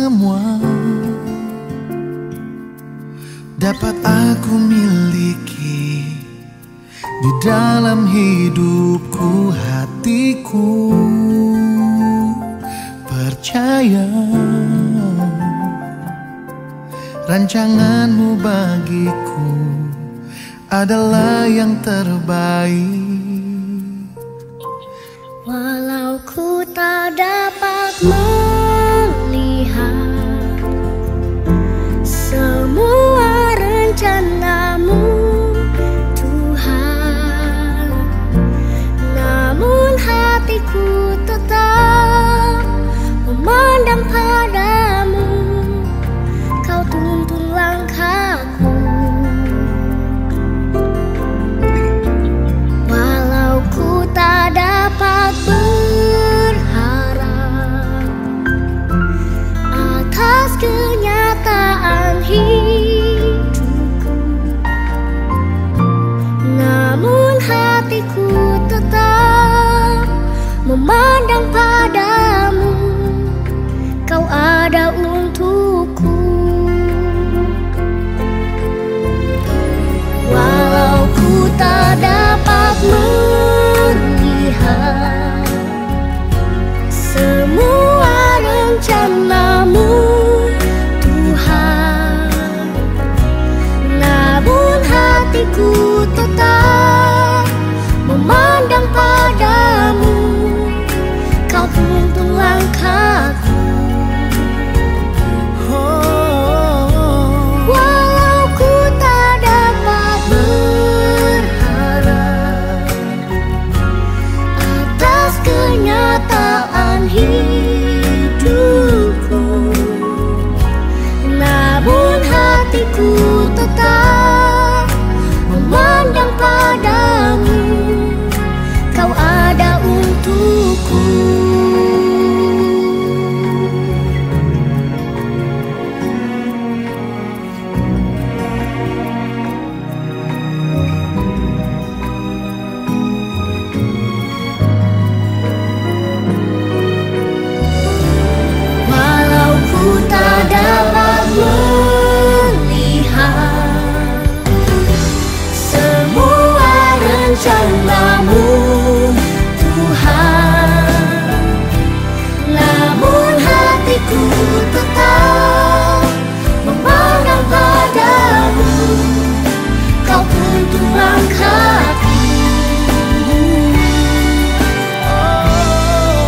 semua dapat aku miliki di dalam hidupku, hatiku percaya rancanganmu bagiku adalah yang terbaik. Walau ku tak dapat melihat semua rencanamu Tuhan, namun hatiku tetap memandang padamu. Kau tuntun langkahku. Walau ku tak dapat berharap atas kenyataan hidupku, namun hatiku tetap memandang padamu. Kau ada untukku. Walau ku tak dapat melihat semua rencanamu Tuhan, namun hatiku tetap memandang padamu. Kau tuntun langkahku. Walau ku tak dapat berharap atas kenyataan hidupku, namun hatiku tetap memandang padamu. Kau ada untukku. Walau ku tak dapat melihat semua rencanamu Tuhan, namun hatiku tetap memandang padamu. Kau tuntun langkahku.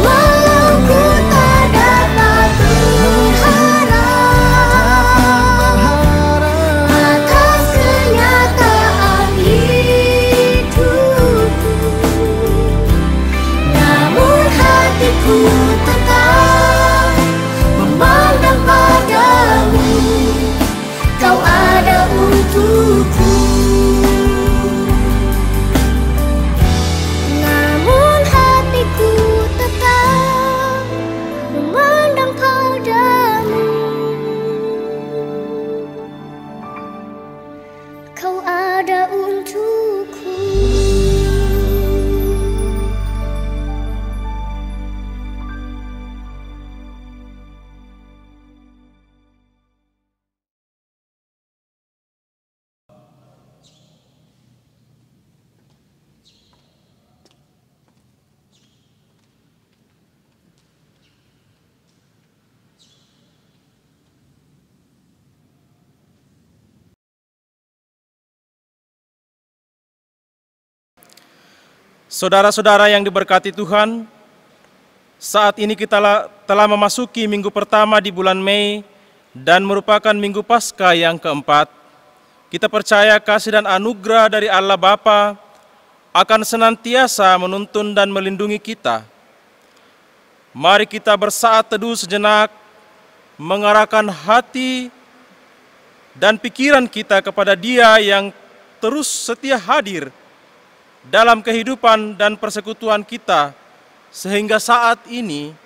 Walau ku tak dapat berharap atas kenyataan hidupku, namun hatiku tetap memandang padamu. Kau ada untukku. Namun hatiku tetap memandang padamu. Kau ada untukku. Saudara-saudara yang diberkati Tuhan, saat ini kita telah memasuki minggu pertama di bulan Mei dan merupakan minggu Paskah yang keempat. Kita percaya kasih dan anugerah dari Allah Bapa akan senantiasa menuntun dan melindungi kita. Mari kita bersaat teduh sejenak, mengarahkan hati dan pikiran kita kepada Dia yang terus setia hadir dalam kehidupan dan persekutuan kita, sehingga saat ini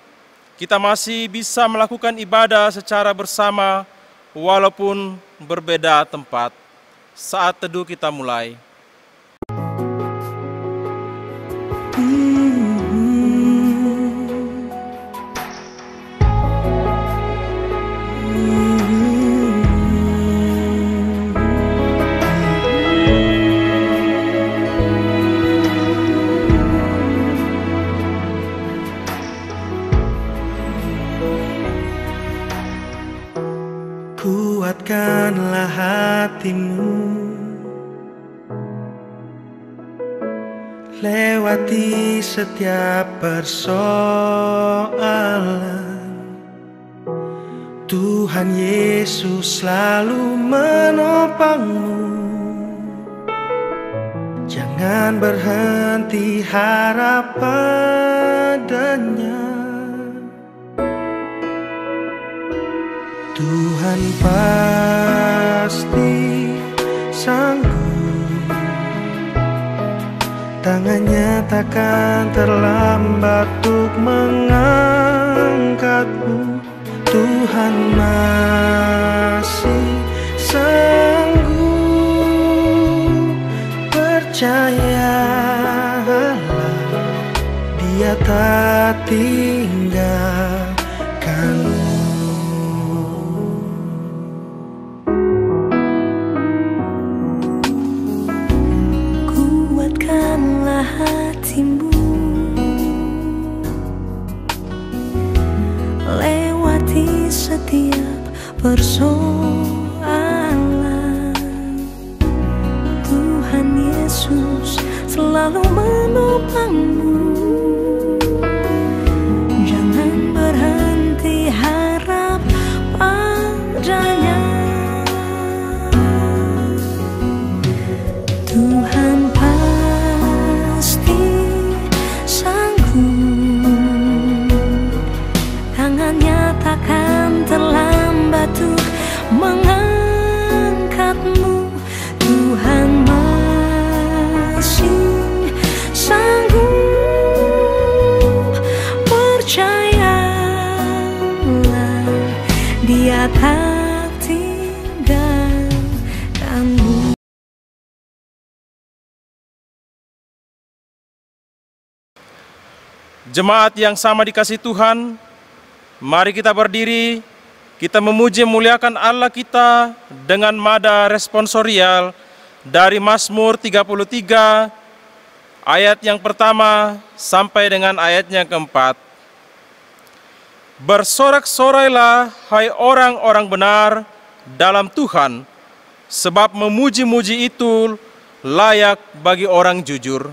kita masih bisa melakukan ibadah secara bersama walaupun berbeda tempat. Saat teduh kita mulai. Kuatkanlah hatimu, lewati setiap persoalan. Tuhan Yesus selalu menopangmu. Jangan berhenti harap padanya. Tuhan pasti sanggup, tangannya takkan terlambat untuk mengangkatmu. Tuhan masih sanggup, percayalah, Dia tak tinggalkanmu. Hatimu, lewati setiap persoalan. Tuhan Yesus selalu menopangmu. Jangan berhenti harap padanya. Tuhan terlambat untuk mengangkatmu. Tuhan masih sanggup, percayalah, Dia tak tinggalkanmu. Jemaat yang sama dikasihi Tuhan, mari kita berdiri, kita memuji memuliakan Allah kita dengan nada responsorial dari Mazmur 33 ayat yang pertama sampai dengan ayat yang keempat. Bersorak-sorailah hai orang-orang benar dalam Tuhan, sebab memuji-muji itu layak bagi orang jujur.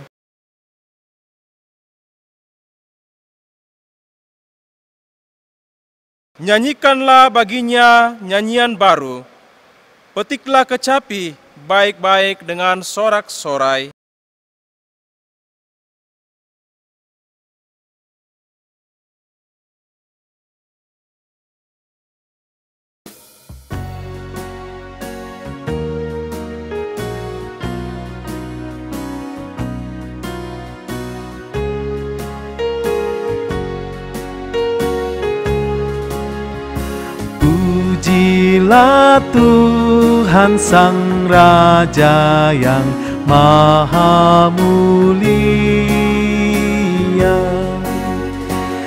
Nyanyikanlah baginya nyanyian baru, petiklah kecapi baik-baik dengan sorak-sorai. Pujilah Tuhan Sang Raja yang Maha Mulia.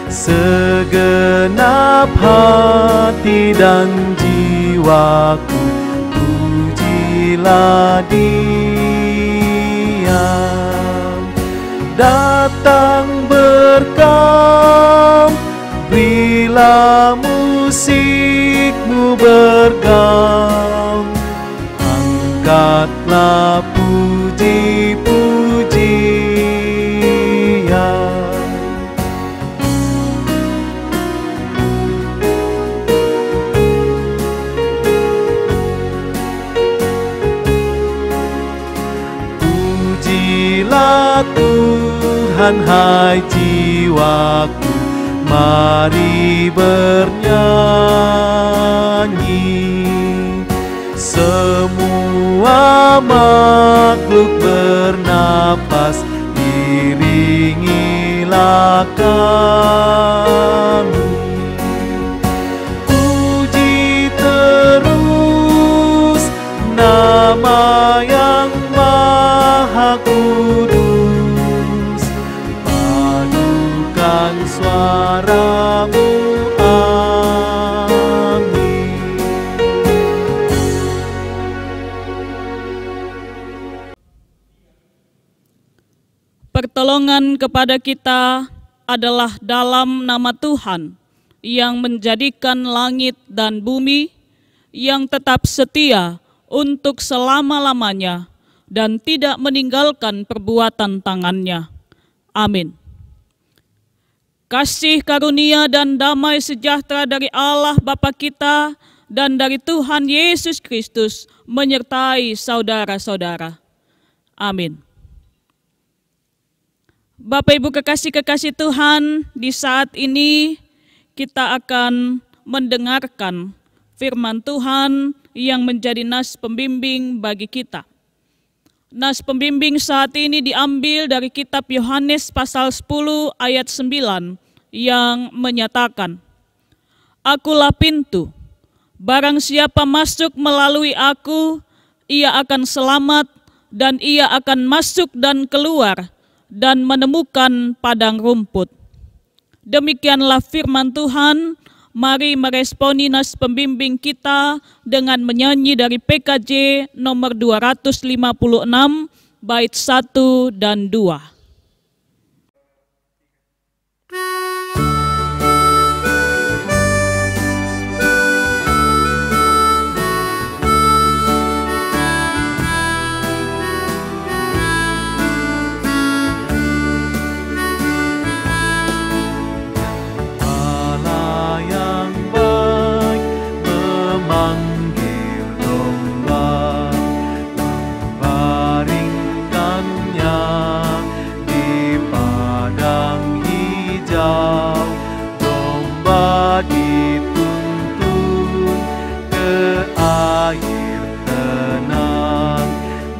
Segenap hati dan jiwaku, pujilah Dia. Datang berkam, berilah musikmu bergam, angkatlah puji-pujian. Pujilah Tuhan hai jiwaku, mari bernyanyi. Semua makhluk bernapas, iringilah kami. Puji terus nama yang Maha Kudus, padukan suaramu, amin. Pertolongan kepada kita adalah dalam nama Tuhan yang menjadikan langit dan bumi, yang tetap setia untuk selama-lamanya dan tidak meninggalkan perbuatan tangannya. Amin. Kasih karunia dan damai sejahtera dari Allah Bapa kita dan dari Tuhan Yesus Kristus menyertai saudara-saudara. Amin. Bapak Ibu kekasih-kekasih Tuhan, di saat ini kita akan mendengarkan firman Tuhan yang menjadi nas pembimbing bagi kita. Nas pembimbing saat ini diambil dari kitab Yohanes pasal 10 ayat 9 yang menyatakan, "Akulah pintu, barang siapa masuk melalui aku, ia akan selamat dan ia akan masuk dan keluar dan menemukan padang rumput." Demikianlah firman Tuhan. Mari meresponi nas pembimbing kita dengan menyanyi dari PKJ nomor 256, bait 1 dan 2.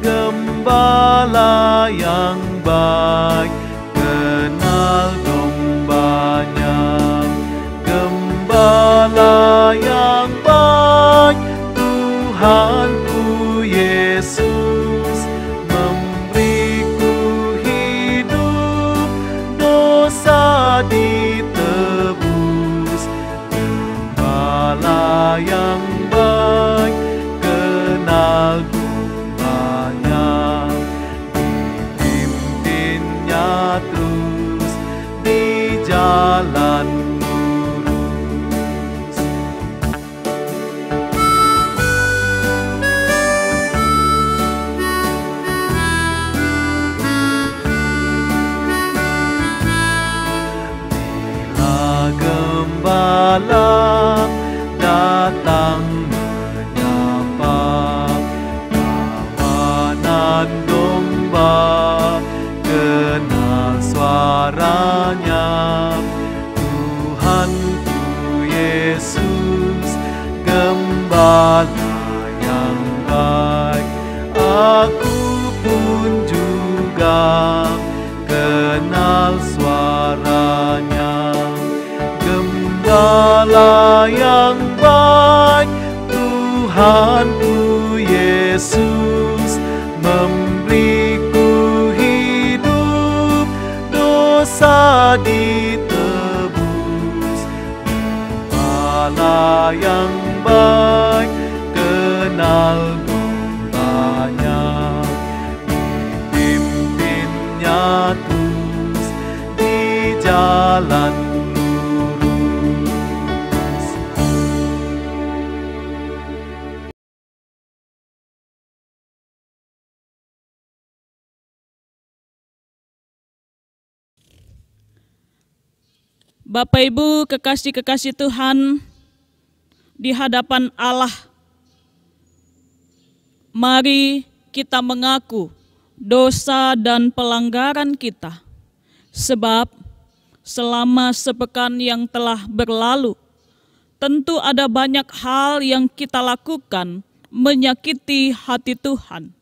Gembala yang baik, kenal dombanya. Gembala yang baik, Tuhanku Yesus, memberiku hidup, dosa ditebus. Gembala yang baik, kenal terus di jalan lurus. Bila gembala datang menyapa kawanan domba, kenal suaranya. Tuhanku Yesus, gembala yang baik, aku pun juga kenal suaranya. Gembala yang baik, Tuhanku Yesus, memberiku dosa ditebus. Gembala yang baik, kenal dombanya, dipimpinnya terus di jalan lurus. Bapak Ibu kekasih-kekasih Tuhan, di hadapan Allah, mari kita mengaku dosa dan pelanggaran kita, sebab selama sepekan yang telah berlalu, tentu ada banyak hal yang kita lakukan menyakiti hati Tuhan.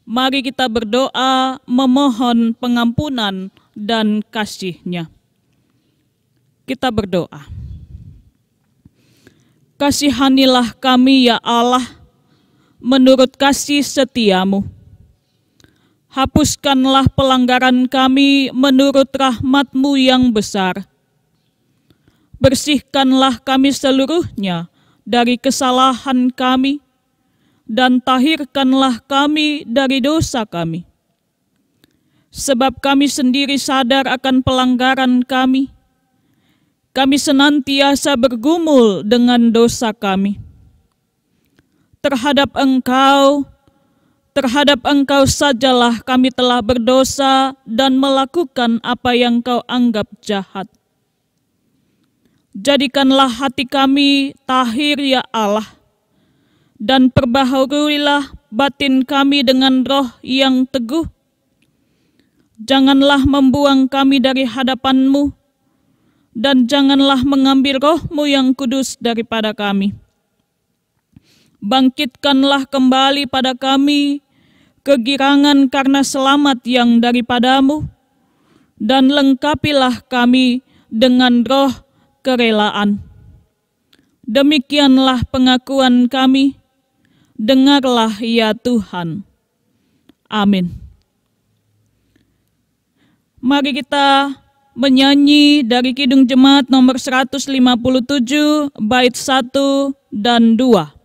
Mari kita berdoa memohon pengampunan dan kasih-Nya. Kita berdoa. Kasihanilah kami ya Allah, menurut kasih setia-Mu. Hapuskanlah pelanggaran kami menurut rahmat-Mu yang besar. Bersihkanlah kami seluruhnya dari kesalahan kami, dan tahirkanlah kami dari dosa kami. Sebab kami sendiri sadar akan pelanggaran kami. Kami senantiasa bergumul dengan dosa kami. terhadap Engkau sajalah kami telah berdosa dan melakukan apa yang Kau anggap jahat. Jadikanlah hati kami tahir ya Allah, dan perbaharuilah batin kami dengan roh yang teguh. Janganlah membuang kami dari hadapan-Mu, dan janganlah mengambil roh-Mu yang kudus daripada kami. Bangkitkanlah kembali pada kami kegirangan karena selamat yang daripada-Mu, dan lengkapilah kami dengan roh kerelaan. Demikianlah pengakuan kami, dengarlah ya Tuhan. Amin. Mari kita menyanyi dari Kidung Jemaat nomor 157, bait 1 dan 2.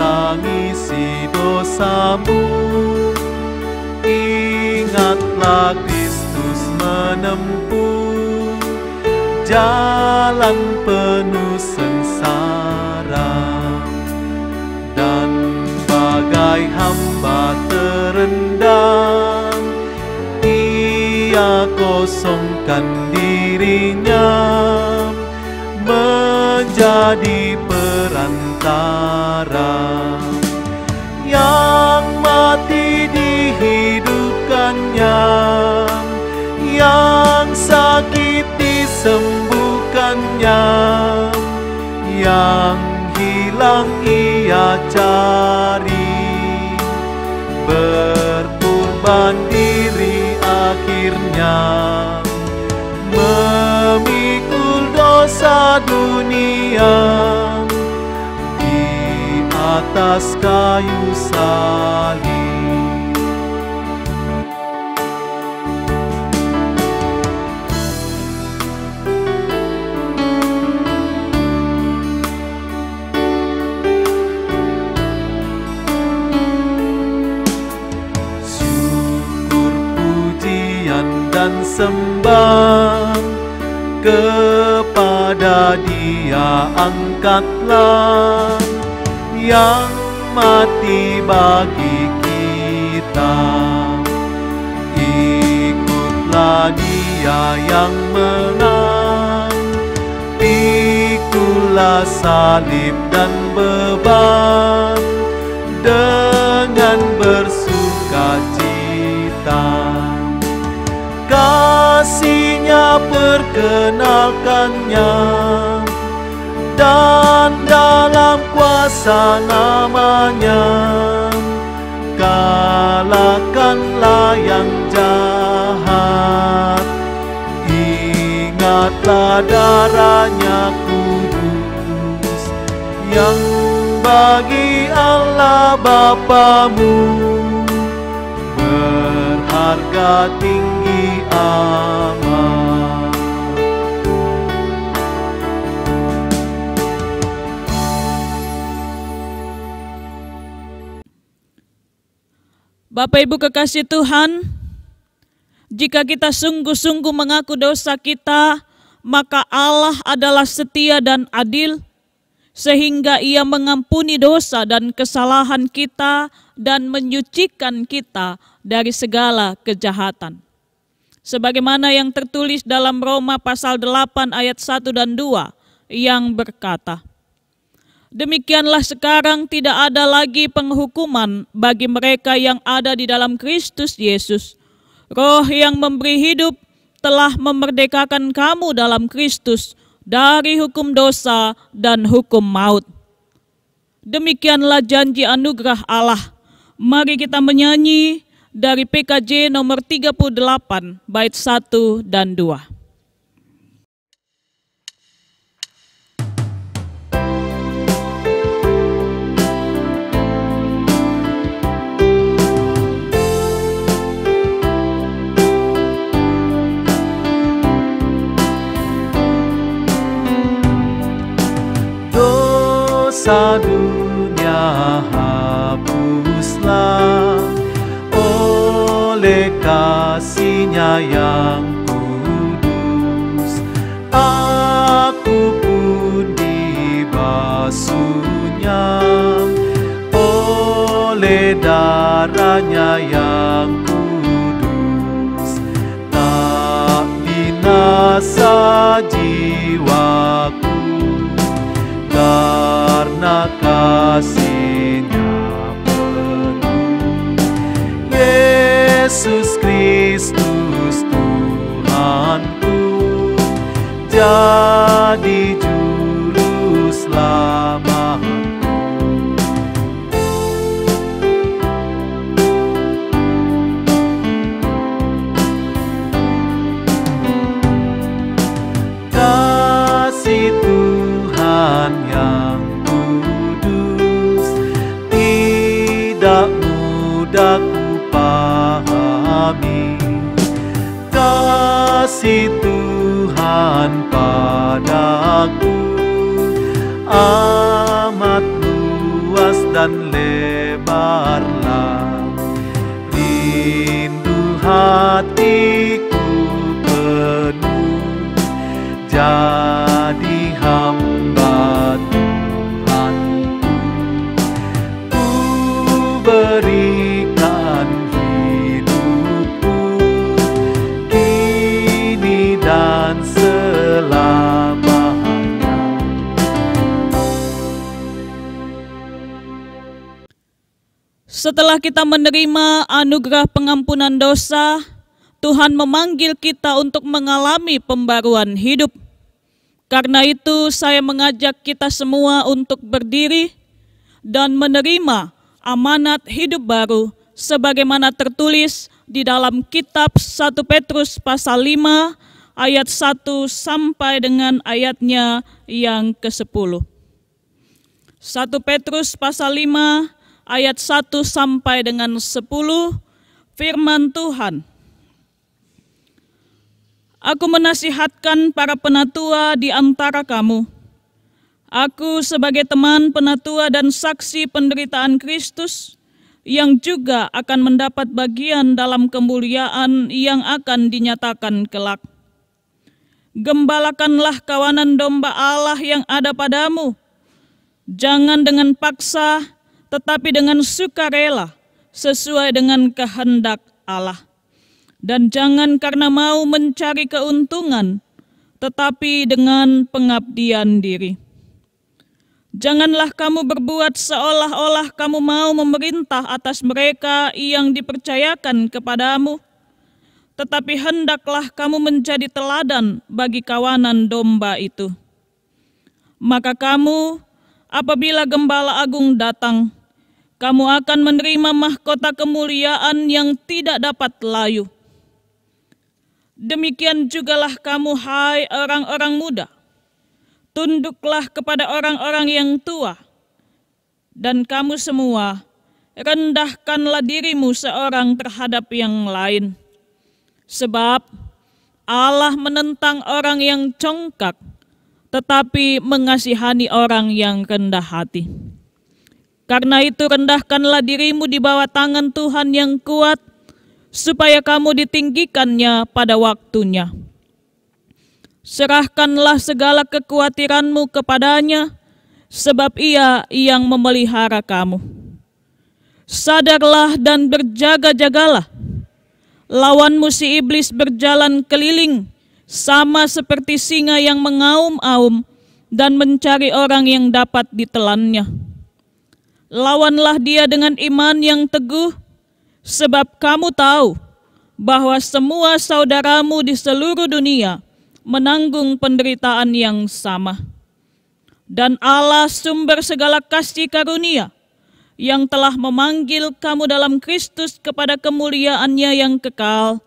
Tangisi dosamu, ingatlah Kristus menempuh jalan penuh sengsara, dan bagai hamba terendam, Ia kosongkan dirinya menjadi perantara. Yang mati dihidupkannya, yang sakit disembuhkannya, yang hilang Ia cari, berkorban diri akhirnya, memikul dosa dunia atas kayu salib. Syukur, pujian dan sembah kepada Dia angkatlah, yang mati bagi kita. Ikutlah Dia yang menang, pikulah salib dan beban dengan bersuka cita. Kasih-Nya perkenalkannya, dan dalam kuasa nama-Nya kalahkanlah yang jahat. Ingatlah darah-Nya kudus yang bagi Allah Bapamu berharga tinggi amat. Bapak Ibu kekasih Tuhan, jika kita sungguh-sungguh mengaku dosa kita, maka Allah adalah setia dan adil, sehingga Ia mengampuni dosa dan kesalahan kita dan menyucikan kita dari segala kejahatan. Sebagaimana yang tertulis dalam Roma pasal 8 ayat 1 dan 2 yang berkata, demikianlah sekarang tidak ada lagi penghukuman bagi mereka yang ada di dalam Kristus Yesus. Roh yang memberi hidup telah memerdekakan kamu dalam Kristus dari hukum dosa dan hukum maut. Demikianlah janji anugerah Allah. Mari kita menyanyi dari PKJ nomor 38 bait 1 dan 2. dosa dunia hapuslah oleh kasih-Nya yang kudus. Aku pun dibasuhnya oleh darah-Nya yang kudus. Tak binasa jiwaku karena kasih-Nya penuh. Yesus Kristus Tuhanku jadi juru selamatku. Kasih Tuhan yang kudus tidak mudah kupahami. Kasih Tuhan padaku amat luas dan lebarlah. Rindu hatiku penuh jadi hamba Tuhanku. Ku berikan hidupku kini dan selamanya. Setelah kita menerima anugerah pengampunan dosa, Tuhan memanggil kita untuk mengalami pembaruan hidup. Karena itu saya mengajak kita semua untuk berdiri dan menerima amanat hidup baru sebagaimana tertulis di dalam kitab 1 Petrus pasal 5 ayat 1 sampai dengan ayatnya yang ke-10. 1 Petrus pasal 5 ayat 1 sampai dengan 10, firman Tuhan. Aku menasihatkan para penatua di antara kamu. Aku sebagai teman penatua dan saksi penderitaan Kristus yang juga akan mendapat bagian dalam kemuliaan yang akan dinyatakan kelak. Gembalakanlah kawanan domba Allah yang ada padamu. Jangan dengan paksa, tetapi dengan sukarela, sesuai dengan kehendak Allah. Dan jangan karena mau mencari keuntungan, tetapi dengan pengabdian diri. Janganlah kamu berbuat seolah-olah kamu mau memerintah atas mereka yang dipercayakan kepadamu, tetapi hendaklah kamu menjadi teladan bagi kawanan domba itu. Maka kamu, apabila Gembala Agung datang, kamu akan menerima mahkota kemuliaan yang tidak dapat layu. Demikian jugalah kamu, hai orang-orang muda, tunduklah kepada orang-orang yang tua, dan kamu semua rendahkanlah dirimu seorang terhadap yang lain. Sebab Allah menentang orang yang congkak, tetapi mengasihani orang yang rendah hati. Karena itu rendahkanlah dirimu di bawah tangan Tuhan yang kuat, supaya kamu ditinggikannya pada waktunya. Serahkanlah segala kekhawatiranmu kepadanya, sebab Ia yang memelihara kamu. Sadarlah dan berjaga-jagalah. Lawanmu si iblis berjalan keliling, sama seperti singa yang mengaum-aum dan mencari orang yang dapat ditelannya. Lawanlah dia dengan iman yang teguh, sebab kamu tahu bahwa semua saudaramu di seluruh dunia menanggung penderitaan yang sama. Dan Allah sumber segala kasih karunia yang telah memanggil kamu dalam Kristus kepada kemuliaan-Nya yang kekal,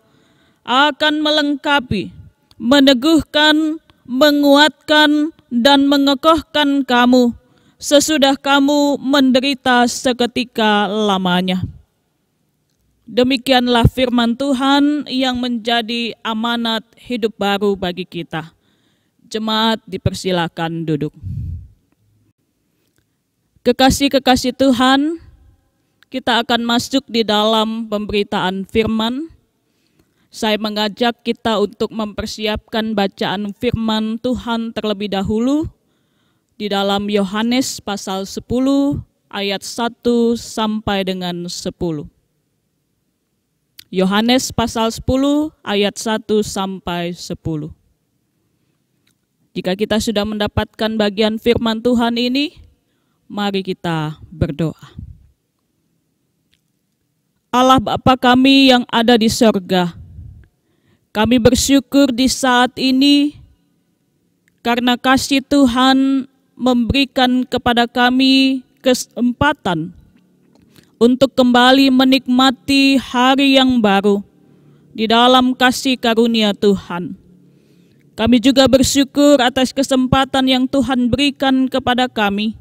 akan melengkapi, meneguhkan, menguatkan, dan mengokohkan kamu sesudah kamu menderita seketika lamanya. Demikianlah firman Tuhan yang menjadi amanat hidup baru bagi kita. Jemaat dipersilakan duduk. Kekasih-kekasih Tuhan, kita akan masuk di dalam pemberitaan firman. Saya mengajak kita untuk mempersiapkan bacaan firman Tuhan terlebih dahulu di dalam Yohanes pasal 10 ayat 1 sampai dengan 10. Yohanes pasal 10 ayat 1 sampai 10. Jika kita sudah mendapatkan bagian firman Tuhan ini, mari kita berdoa. Allah Bapa kami yang ada di sorga, kami bersyukur di saat ini karena kasih Tuhan memberikan kepada kami kesempatan untuk kembali menikmati hari yang baru di dalam kasih karunia Tuhan. Kami juga bersyukur atas kesempatan yang Tuhan berikan kepada kami,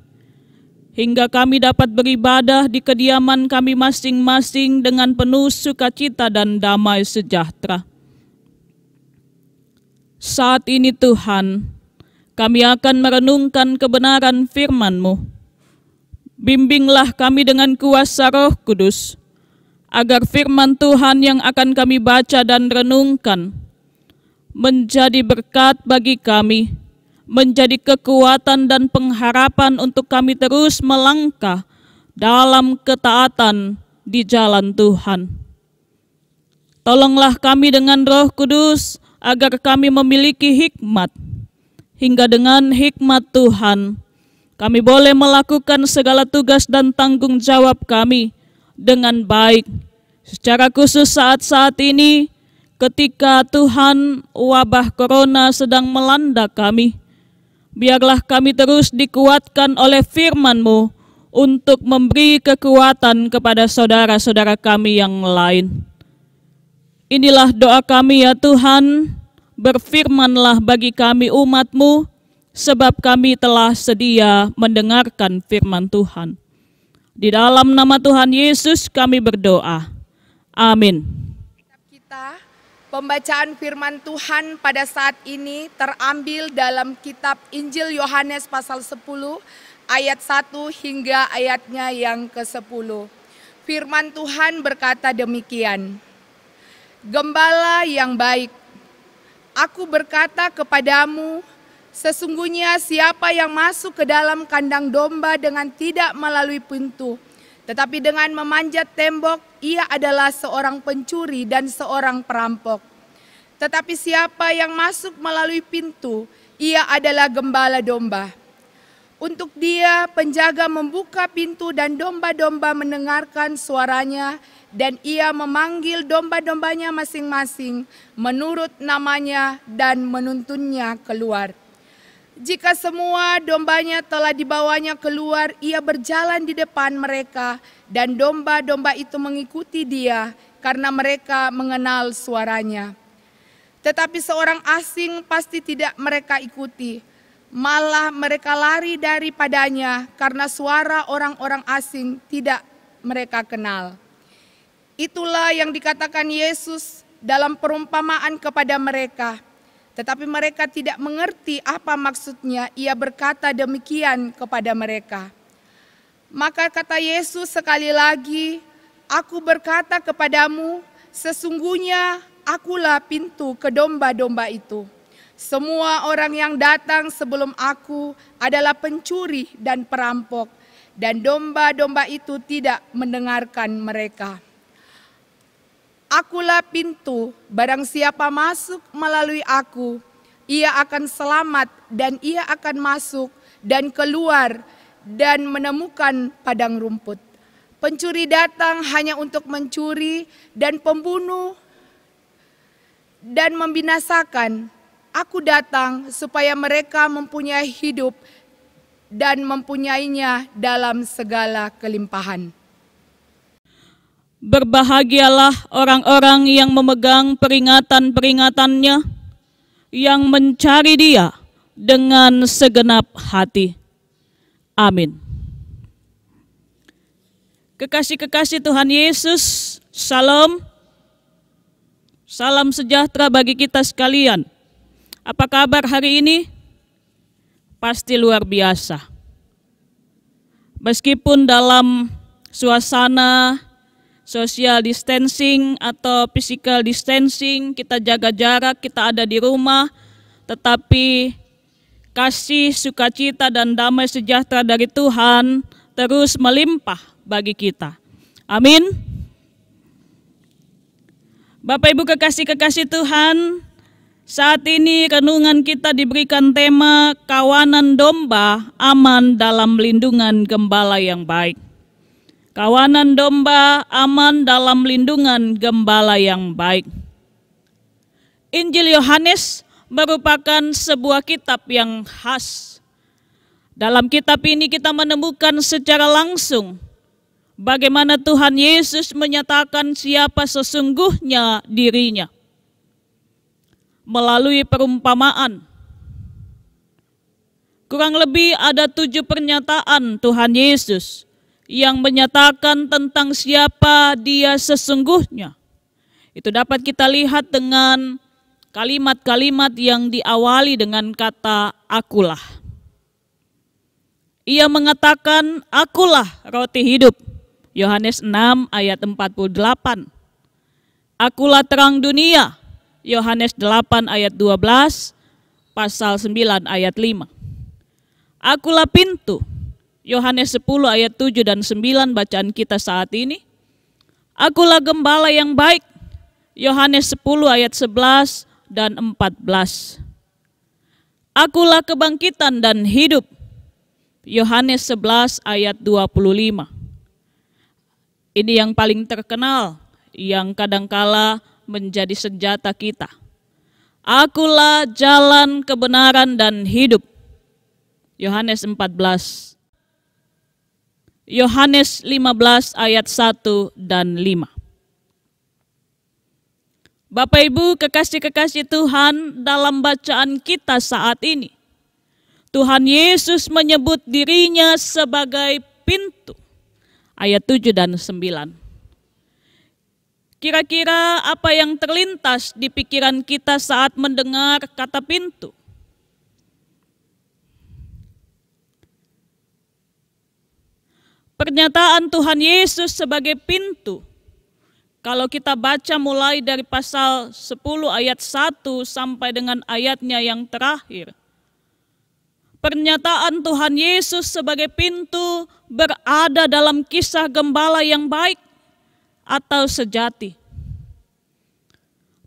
hingga kami dapat beribadah di kediaman kami masing-masing dengan penuh sukacita dan damai sejahtera. Saat ini Tuhan, kami akan merenungkan kebenaran firman-Mu. Bimbinglah kami dengan kuasa Roh Kudus, agar firman Tuhan yang akan kami baca dan renungkan menjadi berkat bagi kami, menjadi kekuatan dan pengharapan untuk kami terus melangkah dalam ketaatan di jalan Tuhan. Tolonglah kami dengan Roh Kudus agar kami memiliki hikmat, hingga dengan hikmat Tuhan kami boleh melakukan segala tugas dan tanggung jawab kami dengan baik. Secara khusus saat-saat ini ketika Tuhan wabah corona sedang melanda kami, biarlah kami terus dikuatkan oleh firman-Mu untuk memberi kekuatan kepada saudara-saudara kami yang lain. Inilah doa kami ya Tuhan, berfirmanlah bagi kami umat-Mu, sebab kami telah sedia mendengarkan firman Tuhan. Di dalam nama Tuhan Yesus kami berdoa. Amin. Kita pembacaan firman Tuhan pada saat ini terambil dalam kitab Injil Yohanes pasal 10 ayat 1 hingga ayatnya yang ke-10. Firman Tuhan berkata demikian. Gembala yang baik, aku berkata kepadamu, sesungguhnya siapa yang masuk ke dalam kandang domba dengan tidak melalui pintu, tetapi dengan memanjat tembok, ia adalah seorang pencuri dan seorang perampok. Tetapi siapa yang masuk melalui pintu, ia adalah gembala domba. Untuk dia, penjaga membuka pintu dan domba-domba mendengarkan suaranya, dan ia memanggil domba-dombanya masing-masing menurut namanya dan menuntunnya keluar. Jika semua dombanya telah dibawanya keluar, ia berjalan di depan mereka, dan domba-domba itu mengikuti dia karena mereka mengenal suaranya. Tetapi seorang asing pasti tidak mereka ikuti, malah mereka lari daripadanya karena suara orang-orang asing tidak mereka kenal. Itulah yang dikatakan Yesus dalam perumpamaan kepada mereka. Tetapi mereka tidak mengerti apa maksudnya ia berkata demikian kepada mereka. Maka kata Yesus sekali lagi, aku berkata kepadamu, sesungguhnya akulah pintu ke domba-domba itu. Semua orang yang datang sebelum aku adalah pencuri dan perampok, dan domba-domba itu tidak mendengarkan mereka. Akulah pintu, barang siapa masuk melalui aku, ia akan selamat dan ia akan masuk dan keluar dan menemukan padang rumput. Pencuri datang hanya untuk mencuri dan pembunuh dan membinasakan. Aku datang supaya mereka mempunyai hidup dan mempunyainya dalam segala kelimpahan. Berbahagialah orang-orang yang memegang peringatan-peringatannya, yang mencari Dia dengan segenap hati. Amin. Kekasih-kekasih Tuhan Yesus, Salam. Salam sejahtera bagi kita sekalian. Apa kabar hari ini? Pasti luar biasa. Meskipun dalam suasana social distancing atau physical distancing, kita jaga jarak, kita ada di rumah, tetapi kasih, sukacita, dan damai sejahtera dari Tuhan terus melimpah bagi kita. Amin. Bapak Ibu kekasih-kekasih Tuhan, saat ini renungan kita diberikan tema kawanan domba aman dalam lindungan gembala yang baik. Kawanan domba aman dalam lindungan gembala yang baik. Injil Yohanes merupakan sebuah kitab yang khas. Dalam kitab ini kita menemukan secara langsung bagaimana Tuhan Yesus menyatakan siapa sesungguhnya dirinya. Melalui perumpamaan. Kurang lebih ada 7 pernyataan Tuhan Yesus yang menyatakan tentang siapa dia sesungguhnya. Itu dapat kita lihat dengan kalimat-kalimat yang diawali dengan kata akulah. Ia mengatakan akulah roti hidup. Yohanes 6 ayat 48. Akulah terang dunia. Yohanes 8 ayat 12, pasal 9 ayat 5. Akulah pintu. Yohanes 10 ayat 7 dan 9 bacaan kita saat ini. Akulah gembala yang baik. Yohanes 10 ayat 11 dan 14. Akulah kebangkitan dan hidup. Yohanes 11 ayat 25. Ini yang paling terkenal, yang kadangkala menjadi senjata kita. Akulah jalan kebenaran dan hidup. Yohanes 14. Yohanes 15 ayat 1 dan 5. Bapak Ibu kekasih-kekasih Tuhan, dalam bacaan kita saat ini, Tuhan Yesus menyebut dirinya sebagai pintu. Ayat 7 dan 9. Kira-kira apa yang terlintas di pikiran kita saat mendengar kata pintu? Pernyataan Tuhan Yesus sebagai pintu, kalau kita baca mulai dari pasal 10 ayat 1 sampai dengan ayatnya yang terakhir, pernyataan Tuhan Yesus sebagai pintu berada dalam kisah gembala yang baik atau sejati.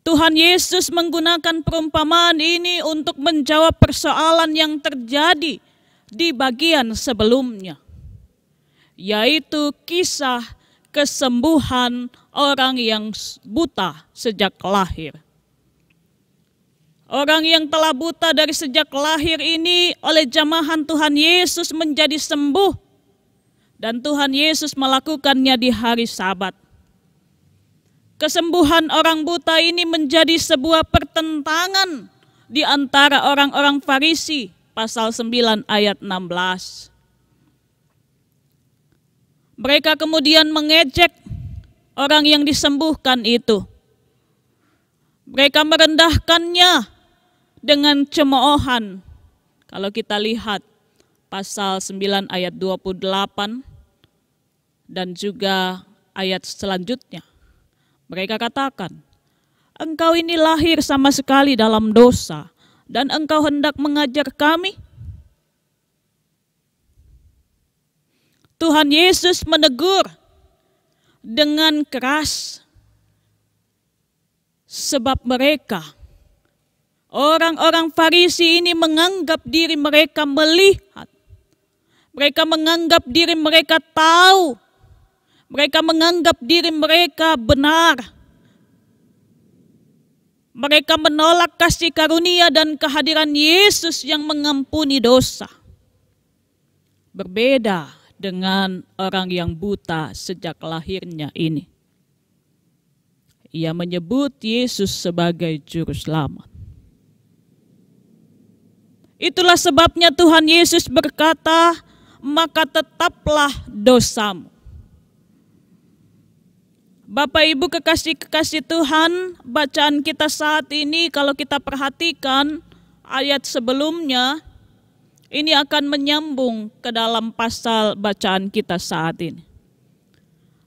Tuhan Yesus menggunakan perumpamaan ini untuk menjawab persoalan yang terjadi di bagian sebelumnya, yaitu kisah kesembuhan orang yang buta sejak lahir. Orang yang telah buta dari sejak lahir ini oleh jamahan Tuhan Yesus menjadi sembuh, dan Tuhan Yesus melakukannya di hari Sabat. Kesembuhan orang buta ini menjadi sebuah pertentangan di antara orang-orang Farisi, pasal 9 ayat 16. Mereka kemudian mengejek orang yang disembuhkan itu. Mereka merendahkannya dengan cemoohan. Kalau kita lihat pasal 9 ayat 28 dan juga ayat selanjutnya. Mereka katakan, engkau ini lahir sama sekali dalam dosa dan engkau hendak mengajar kami. Tuhan Yesus menegur dengan keras sebab mereka, orang-orang Farisi ini menganggap diri mereka melihat. Mereka menganggap diri mereka tahu. Mereka menganggap diri mereka benar. Mereka menolak kasih karunia dan kehadiran Yesus yang mengampuni dosa. Berbeda dengan orang yang buta sejak lahirnya ini. Ia menyebut Yesus sebagai juru selamat. Itulah sebabnya Tuhan Yesus berkata, maka tetaplah dosamu. Bapak Ibu kekasih-kekasih Tuhan, bacaan kita saat ini kalau kita perhatikan ayat sebelumnya, Ini akan menyambung ke dalam pasal bacaan kita saat ini.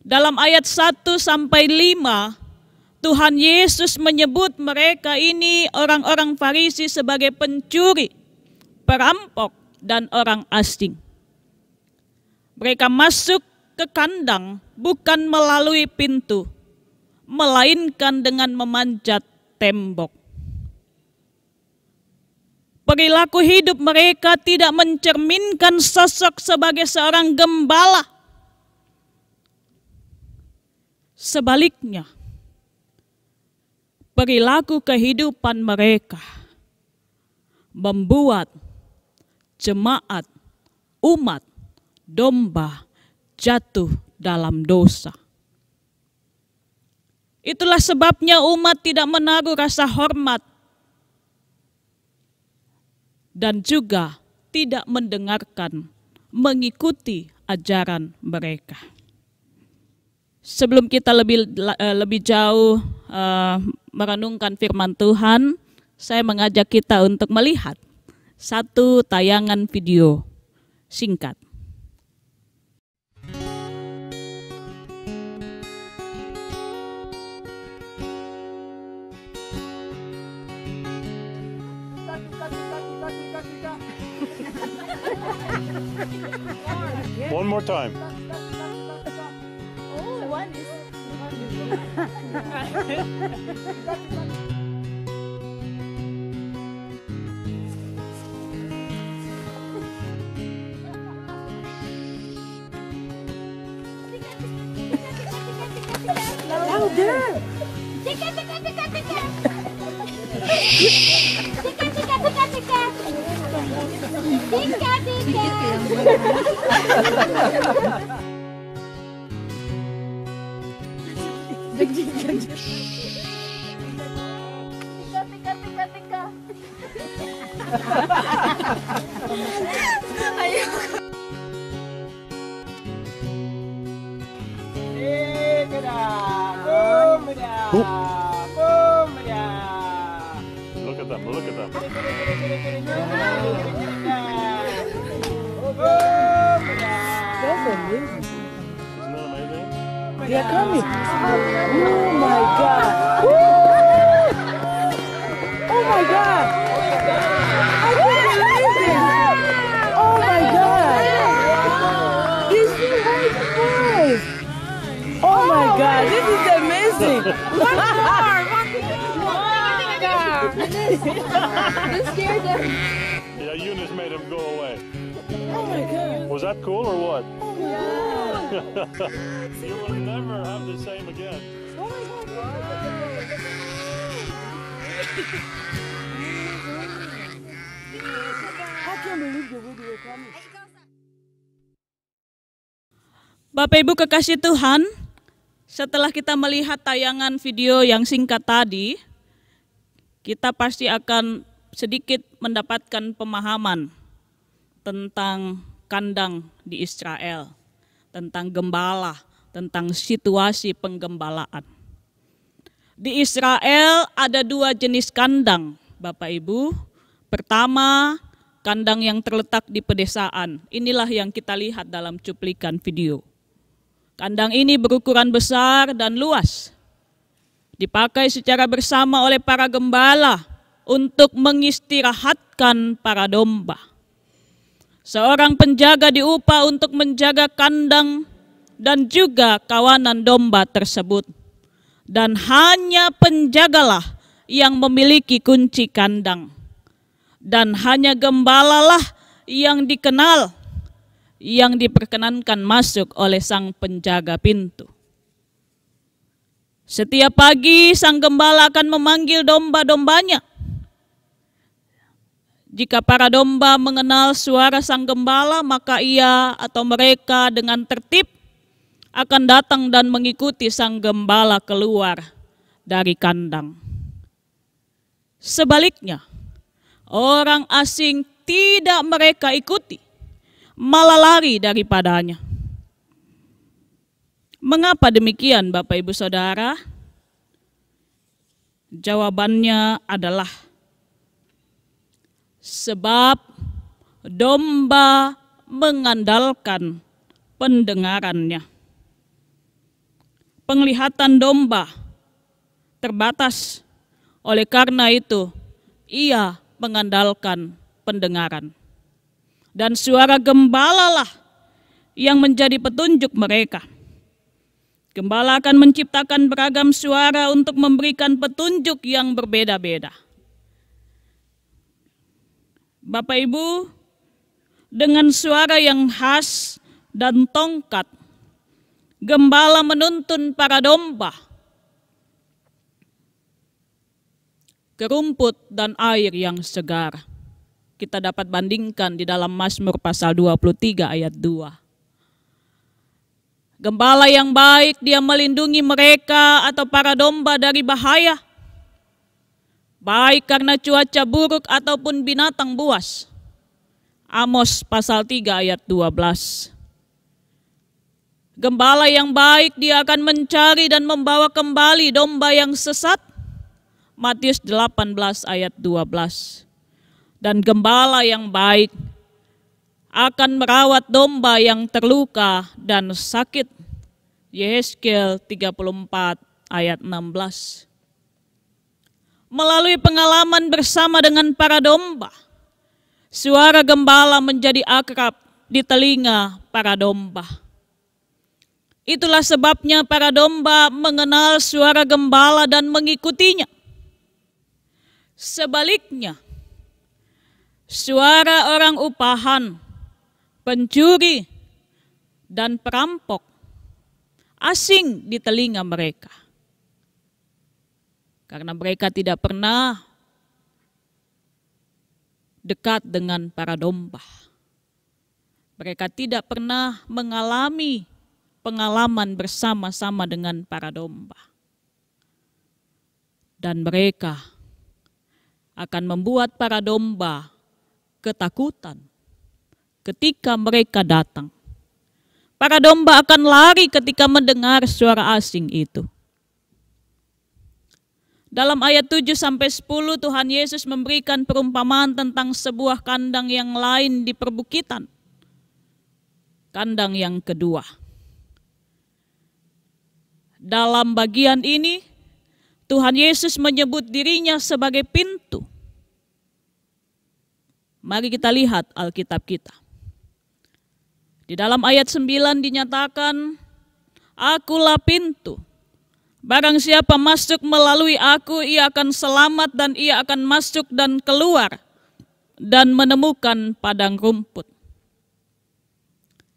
Dalam ayat 1 sampai 5, Tuhan Yesus menyebut mereka ini orang-orang Farisi sebagai pencuri, perampok, dan orang asing. Mereka masuk ke kandang bukan melalui pintu, melainkan dengan memanjat tembok. Perilaku hidup mereka tidak mencerminkan sosok sebagai seorang gembala. Sebaliknya, perilaku kehidupan mereka membuat jemaat, umat, domba jatuh dalam dosa. Itulah sebabnya umat tidak menaruh rasa hormat dan juga tidak mendengarkan, mengikuti ajaran mereka. Sebelum kita lebih jauh merenungkan firman Tuhan, saya mengajak kita untuk melihat satu tayangan video singkat. One more time. Look at them, look at them. That's amazing. Isn't that amazing? They are coming. Oh my God. Woo! Oh my God. I can't believe this. Oh my God. You see how it goes. Oh my God. This is amazing. One more. This scared them. Yeah, Eunice made him go away. Oh my God. Was that cool or what? Oh my God. You will never have the same again. Oh my God. I can't believe the way they were coming. Bapak Ibu kekasih Tuhan, setelah kita melihat tayangan video yang singkat tadi, kita pasti akan sedikit mendapatkan pemahaman tentang kandang di Israel, tentang gembala, tentang situasi penggembalaan. Di Israel ada dua jenis kandang, Bapak Ibu. Pertama, kandang yang terletak di pedesaan. Inilah yang kita lihat dalam cuplikan video. Kandang ini berukuran besar dan luas. Dipakai secara bersama oleh para gembala untuk mengistirahatkan para domba. Seorang penjaga diupah untuk menjaga kandang dan juga kawanan domba tersebut. Dan hanya penjagalah yang memiliki kunci kandang. Dan hanya gembalalah yang dikenal, yang diperkenankan masuk oleh sang penjaga pintu. Setiap pagi sang gembala akan memanggil domba-dombanya. Jika para domba mengenal suara sang gembala, maka ia atau mereka dengan tertib akan datang dan mengikuti sang gembala keluar dari kandang. Sebaliknya, orang asing tidak mereka ikuti, malah lari daripadanya. Mengapa demikian, Bapak Ibu Saudara? Jawabannya adalah sebab domba mengandalkan pendengarannya. Penglihatan domba terbatas, oleh karena itu ia mengandalkan pendengaran. Dan suara gembala lah yang menjadi petunjuk mereka. Gembala akan menciptakan beragam suara untuk memberikan petunjuk yang berbeda-beda. Bapak Ibu, dengan suara yang khas dan tongkat, gembala menuntun para domba ke rumput dan air yang segar. Kita dapat bandingkan di dalam Mazmur pasal 23 ayat 2. Gembala yang baik, dia melindungi mereka atau para domba dari bahaya, baik karena cuaca buruk ataupun binatang buas. Amos pasal 3 ayat 12. Gembala yang baik, dia akan mencari dan membawa kembali domba yang sesat. Matius 18 ayat 12. Dan gembala yang baik akan merawat domba yang terluka dan sakit. Yehezkiel 34 ayat 16. Melalui pengalaman bersama dengan para domba, suara gembala menjadi akrab di telinga para domba. Itulah sebabnya para domba mengenal suara gembala dan mengikutinya. Sebaliknya, suara orang upahan, pencuri, dan perampok asing di telinga mereka. Karena mereka tidak pernah dekat dengan para domba. Mereka tidak pernah mengalami pengalaman bersama-sama dengan para domba. Dan mereka akan membuat para domba ketakutan ketika mereka datang. Para domba akan lari ketika mendengar suara asing itu. Dalam ayat 7-10 Tuhan Yesus memberikan perumpamaan tentang sebuah kandang yang lain di perbukitan. Kandang yang kedua. Dalam bagian ini Tuhan Yesus menyebut dirinya sebagai pintu. Mari kita lihat Alkitab kita. Di dalam ayat 9 dinyatakan, Akulah pintu. Barang siapa masuk melalui aku, ia akan selamat dan ia akan masuk dan keluar dan menemukan padang rumput.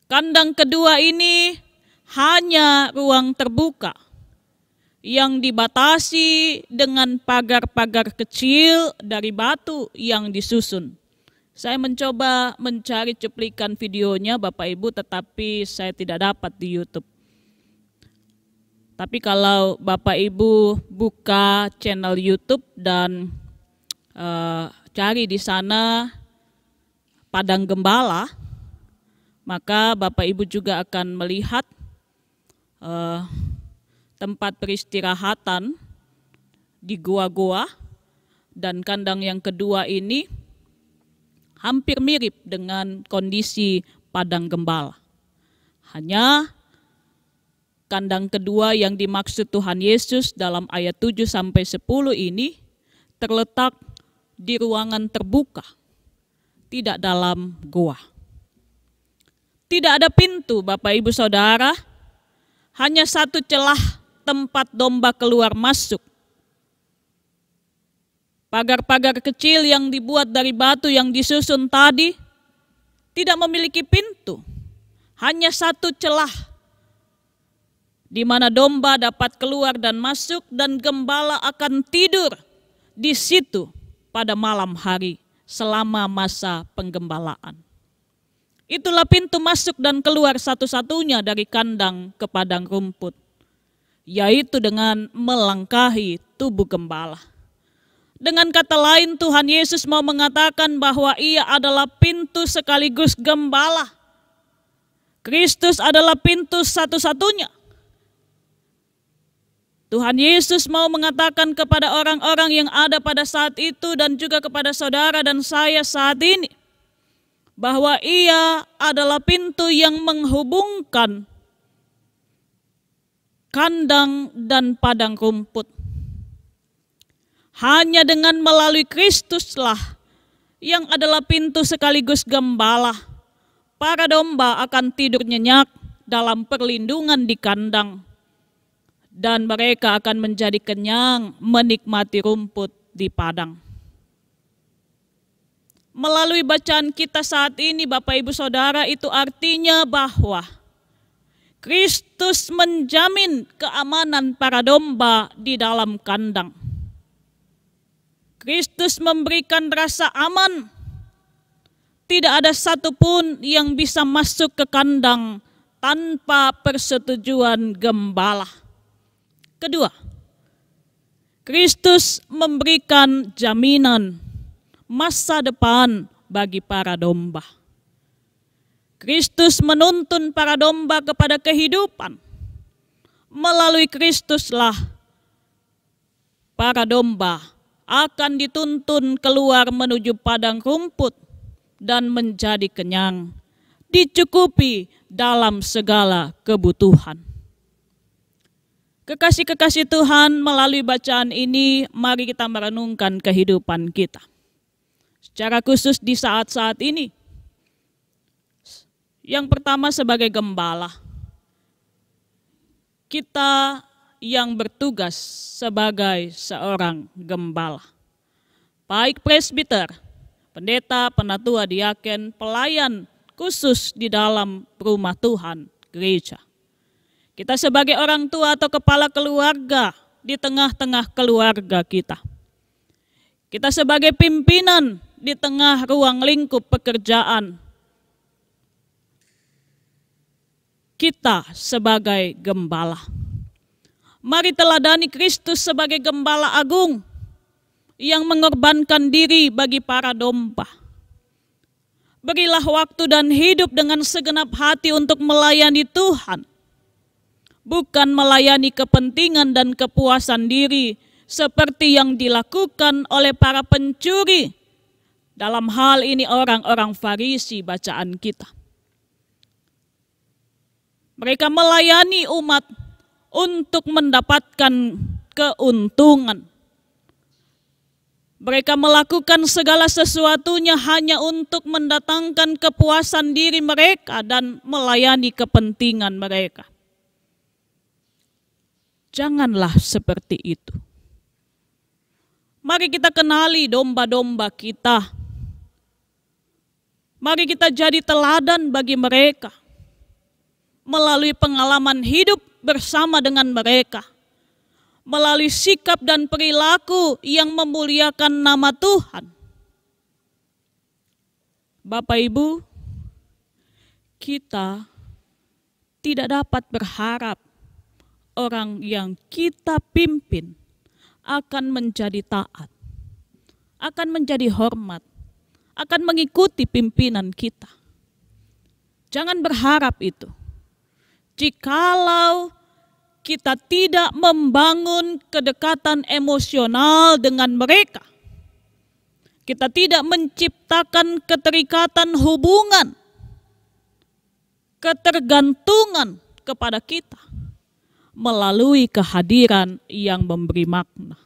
Kandang kedua ini hanya ruang terbuka yang dibatasi dengan pagar-pagar kecil dari batu yang disusun. Saya mencoba mencari cuplikan videonya Bapak Ibu, tetapi saya tidak dapat di YouTube. Tapi kalau Bapak Ibu buka channel YouTube dan cari di sana Padang Gembala, maka Bapak Ibu juga akan melihat tempat peristirahatan di gua-gua, dan kandang yang kedua ini hampir mirip dengan kondisi Padang Gembala. Hanya kandang kedua yang dimaksud Tuhan Yesus dalam ayat 7-10 ini terletak di ruangan terbuka, tidak dalam gua. Tidak ada pintu Bapak Ibu Saudara, hanya satu celah tempat domba keluar masuk. Pagar-pagar kecil yang dibuat dari batu yang disusun tadi tidak memiliki pintu. Hanya satu celah di mana domba dapat keluar dan masuk, dan gembala akan tidur di situ pada malam hari selama masa penggembalaan. Itulah pintu masuk dan keluar satu-satunya dari kandang ke padang rumput, yaitu dengan melangkahi tubuh gembala. Dengan kata lain, Tuhan Yesus mau mengatakan bahwa ia adalah pintu sekaligus gembala. Kristus adalah pintu satu-satunya. Tuhan Yesus mau mengatakan kepada orang-orang yang ada pada saat itu dan juga kepada saudara dan saya saat ini, bahwa Ia adalah pintu yang menghubungkan kandang dan padang rumput. Hanya dengan melalui Kristuslah yang adalah pintu sekaligus gembala, para domba akan tidur nyenyak dalam perlindungan di kandang, dan mereka akan menjadi kenyang menikmati rumput di padang. Melalui bacaan kita saat ini, Bapak Ibu Saudara, itu artinya bahwa Kristus menjamin keamanan para domba di dalam kandang. Kristus memberikan rasa aman. Tidak ada satupun yang bisa masuk ke kandang tanpa persetujuan gembala. Kedua, Kristus memberikan jaminan masa depan bagi para domba. Kristus menuntun para domba kepada kehidupan. Melalui Kristuslah para domba akan dituntun keluar menuju padang rumput dan menjadi kenyang, dicukupi dalam segala kebutuhan. Kekasih-kekasih Tuhan, melalui bacaan ini mari kita merenungkan kehidupan kita. Secara khusus di saat-saat ini. Yang pertama sebagai gembala. Kita yang bertugas sebagai seorang gembala. Baik presbiter, pendeta, penatua, diaken, pelayan khusus di dalam rumah Tuhan, gereja. Kita sebagai orang tua atau kepala keluarga di tengah-tengah keluarga kita. Kita sebagai pimpinan di tengah ruang lingkup pekerjaan. Kita sebagai gembala. Mari teladani Kristus sebagai gembala agung yang mengorbankan diri bagi para domba. Berilah waktu dan hidup dengan segenap hati untuk melayani Tuhan. Bukan melayani kepentingan dan kepuasan diri seperti yang dilakukan oleh para pencuri. Dalam hal ini orang-orang Farisi bacaan kita. Mereka melayani umat untuk mendapatkan keuntungan. Mereka melakukan segala sesuatunya hanya untuk mendatangkan kepuasan diri mereka dan melayani kepentingan mereka. Janganlah seperti itu. Mari kita kenali domba-domba kita. Mari kita jadi teladan bagi mereka. Melalui pengalaman hidup bersama dengan mereka. Melalui sikap dan perilaku yang memuliakan nama Tuhan. Bapak Ibu, kita tidak dapat berharap orang yang kita pimpin akan menjadi taat, akan menjadi hormat, akan mengikuti pimpinan kita. Jangan berharap itu. Jikalau kita tidak membangun kedekatan emosional dengan mereka, kita tidak menciptakan keterikatan hubungan, ketergantungan kepada kita melalui kehadiran yang memberi makna.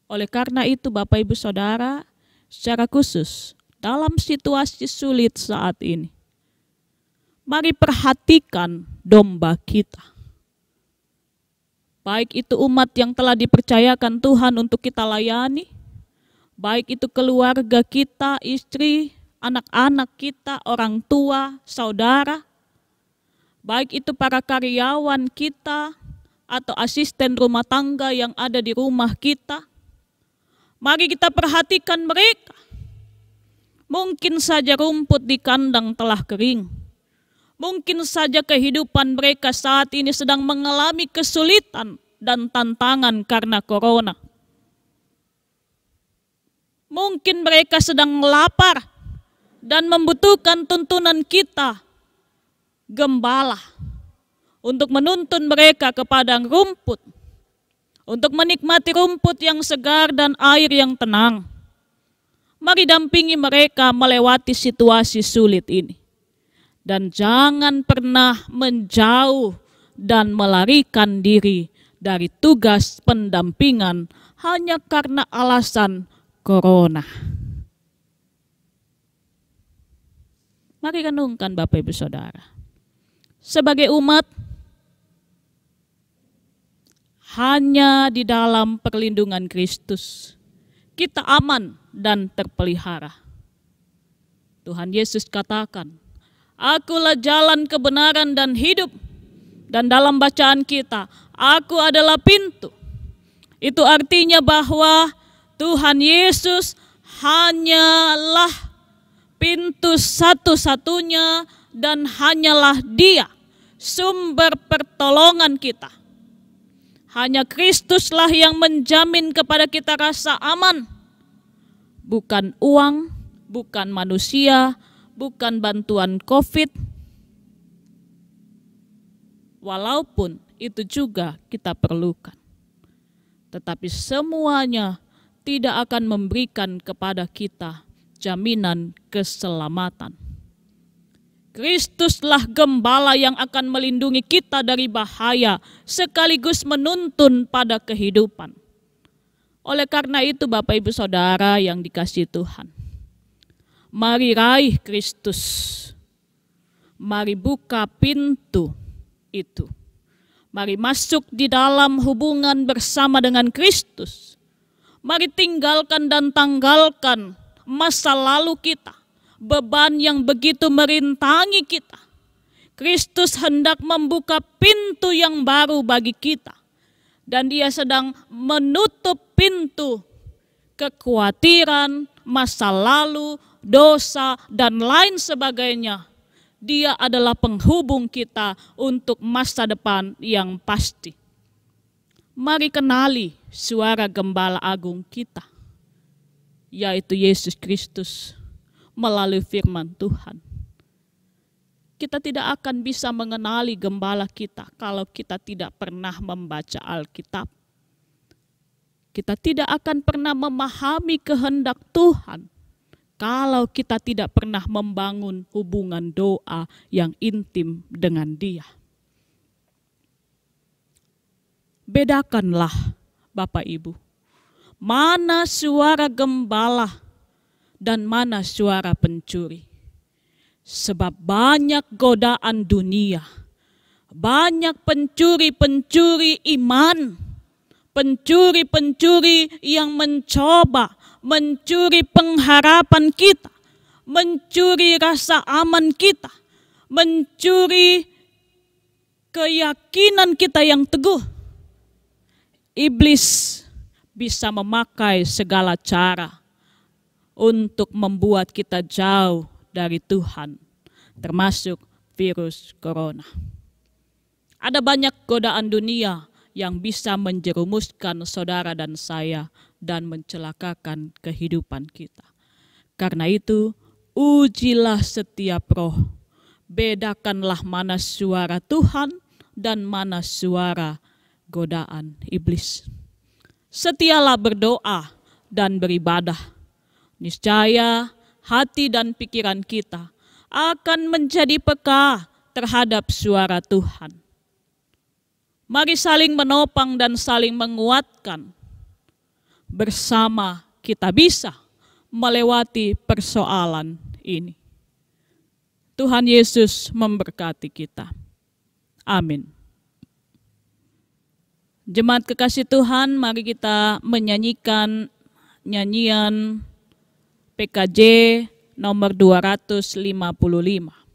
Oleh karena itu Bapak Ibu Saudara, secara khusus dalam situasi sulit saat ini, mari perhatikan domba kita. Baik itu umat yang telah dipercayakan Tuhan untuk kita layani, baik itu keluarga kita, istri, anak-anak kita, orang tua, saudara, baik itu para karyawan kita atau asisten rumah tangga yang ada di rumah kita. Mari kita perhatikan mereka. Mungkin saja rumput di kandang telah kering. Mungkin saja kehidupan mereka saat ini sedang mengalami kesulitan dan tantangan karena corona. Mungkin mereka sedang lapar dan membutuhkan tuntunan kita, gembala, untuk menuntun mereka ke padang rumput, untuk menikmati rumput yang segar dan air yang tenang. Mari dampingi mereka melewati situasi sulit ini. Dan jangan pernah menjauh dan melarikan diri dari tugas pendampingan hanya karena alasan corona. Mari renungkan Bapak Ibu Saudara. Sebagai umat, hanya di dalam perlindungan Kristus kita aman dan terpelihara. Tuhan Yesus katakan, "Akulah jalan kebenaran dan hidup." Dan dalam bacaan kita, "Aku adalah pintu." Itu artinya bahwa Tuhan Yesus hanyalah pintu satu-satunya dan hanyalah Dia sumber pertolongan kita. Hanya Kristuslah yang menjamin kepada kita rasa aman. Bukan uang, bukan manusia, bukan bantuan COVID. Walaupun itu juga kita perlukan. Tetapi semuanya tidak akan memberikan kepada kita jaminan keselamatan. Kristuslah gembala yang akan melindungi kita dari bahaya sekaligus menuntun pada kehidupan. Oleh karena itu Bapak Ibu Saudara yang dikasihi Tuhan, mari raih Kristus. Mari buka pintu itu. Mari masuk di dalam hubungan bersama dengan Kristus. Mari tinggalkan dan tanggalkan masa lalu kita, beban yang begitu merintangi kita. Kristus hendak membuka pintu yang baru bagi kita. Dan Dia sedang menutup pintu kekhawatiran, masa lalu, dosa, dan lain sebagainya. Dia adalah penghubung kita untuk masa depan yang pasti. Mari kenali suara gembala agung kita, yaitu Yesus Kristus melalui firman Tuhan. Kita tidak akan bisa mengenali gembala kita kalau kita tidak pernah membaca Alkitab. Kita tidak akan pernah memahami kehendak Tuhan kalau kita tidak pernah membangun hubungan doa yang intim dengan Dia. Bedakanlah Bapak Ibu, mana suara gembala dan mana suara pencuri. Sebab banyak godaan dunia, banyak pencuri-pencuri iman, pencuri-pencuri yang mencoba mencuri pengharapan kita, mencuri rasa aman kita, mencuri keyakinan kita yang teguh. Iblis bisa memakai segala cara untuk membuat kita jauh dari Tuhan, termasuk virus corona. Ada banyak godaan dunia yang bisa menjerumuskan saudara dan saya dan mencelakakan kehidupan kita. Karena itu, ujilah setiap roh. Bedakanlah mana suara Tuhan dan mana suara godaan iblis. Setialah berdoa dan beribadah. Niscaya hati dan pikiran kita akan menjadi peka terhadap suara Tuhan. Mari saling menopang dan saling menguatkan. Bersama kita bisa melewati persoalan ini. Tuhan Yesus memberkati kita. Amin. Jemaat kekasih Tuhan, mari kita menyanyikan nyanyian PKJ nomor 255.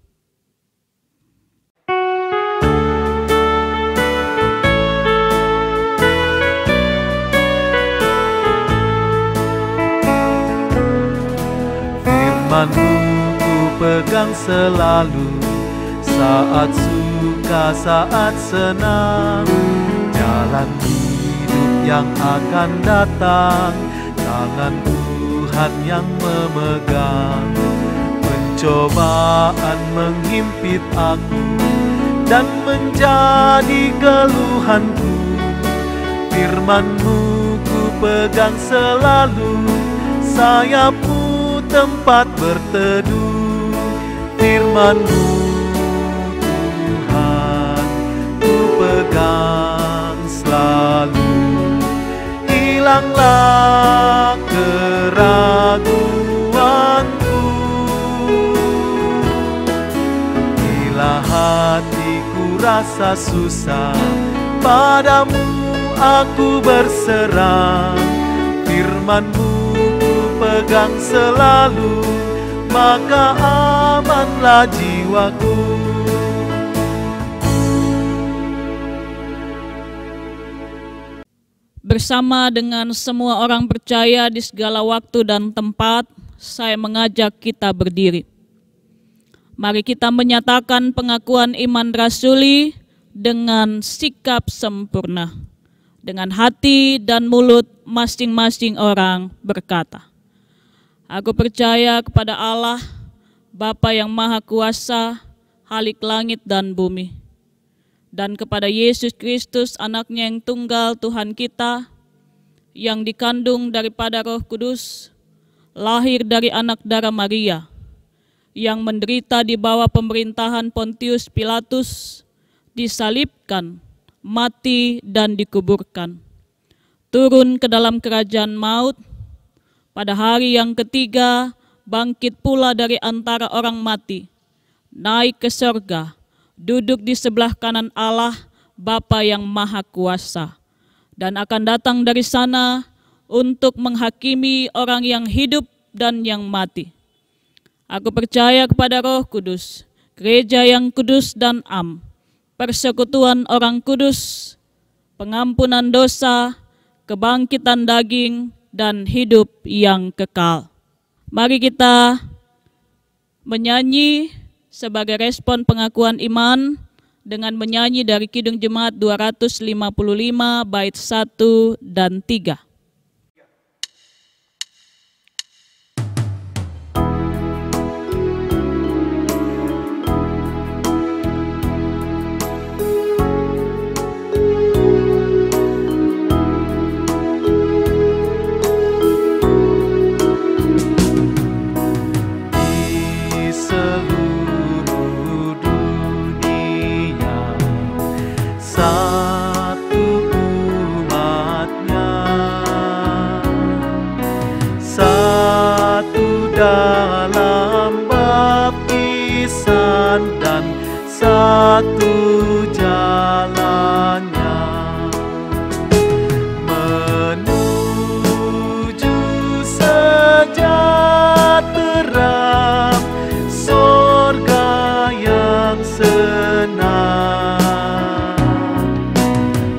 Firman-Mu ku pegang selalu, saat suka, saat senang. Jalan hidup yang akan datang, tangan Tuhan yang memegang. Pencobaan menghimpit aku dan menjadi keluhanku. Firman-Mu ku pegang selalu, sayapmu tempat berteduh firman-Mu Tuhan, ku pegang selalu. Hilanglah keraguanku bila hatiku rasa susah, padamu aku berserah. Firman-Mu ku pegang selalu, maka amanlah jiwaku. Bersama dengan semua orang percaya di segala waktu dan tempat, saya mengajak kita berdiri. Mari kita menyatakan pengakuan iman rasuli dengan sikap sempurna. Dengan hati dan mulut masing-masing orang berkata, aku percaya kepada Allah, Bapa yang Maha Kuasa, Khalik langit dan bumi, dan kepada Yesus Kristus, anaknya yang tunggal Tuhan kita, yang dikandung daripada Roh Kudus, lahir dari anak darah Maria, yang menderita di bawah pemerintahan Pontius Pilatus, disalibkan, mati dan dikuburkan, turun ke dalam kerajaan maut, pada hari yang ketiga bangkit pula dari antara orang mati, naik ke surga, duduk di sebelah kanan Allah Bapa yang Maha Kuasa, dan akan datang dari sana untuk menghakimi orang yang hidup dan yang mati. Aku percaya kepada Roh Kudus, gereja yang kudus dan am, persekutuan orang kudus, pengampunan dosa, kebangkitan daging, dan hidup yang kekal. Mari kita menyanyi sebagai respon pengakuan iman dengan menyanyi dari Kidung Jemaat 255 bait 1 dan 3. Dalam baptisan dan satu jalannya menuju sejahtera sorga yang senang.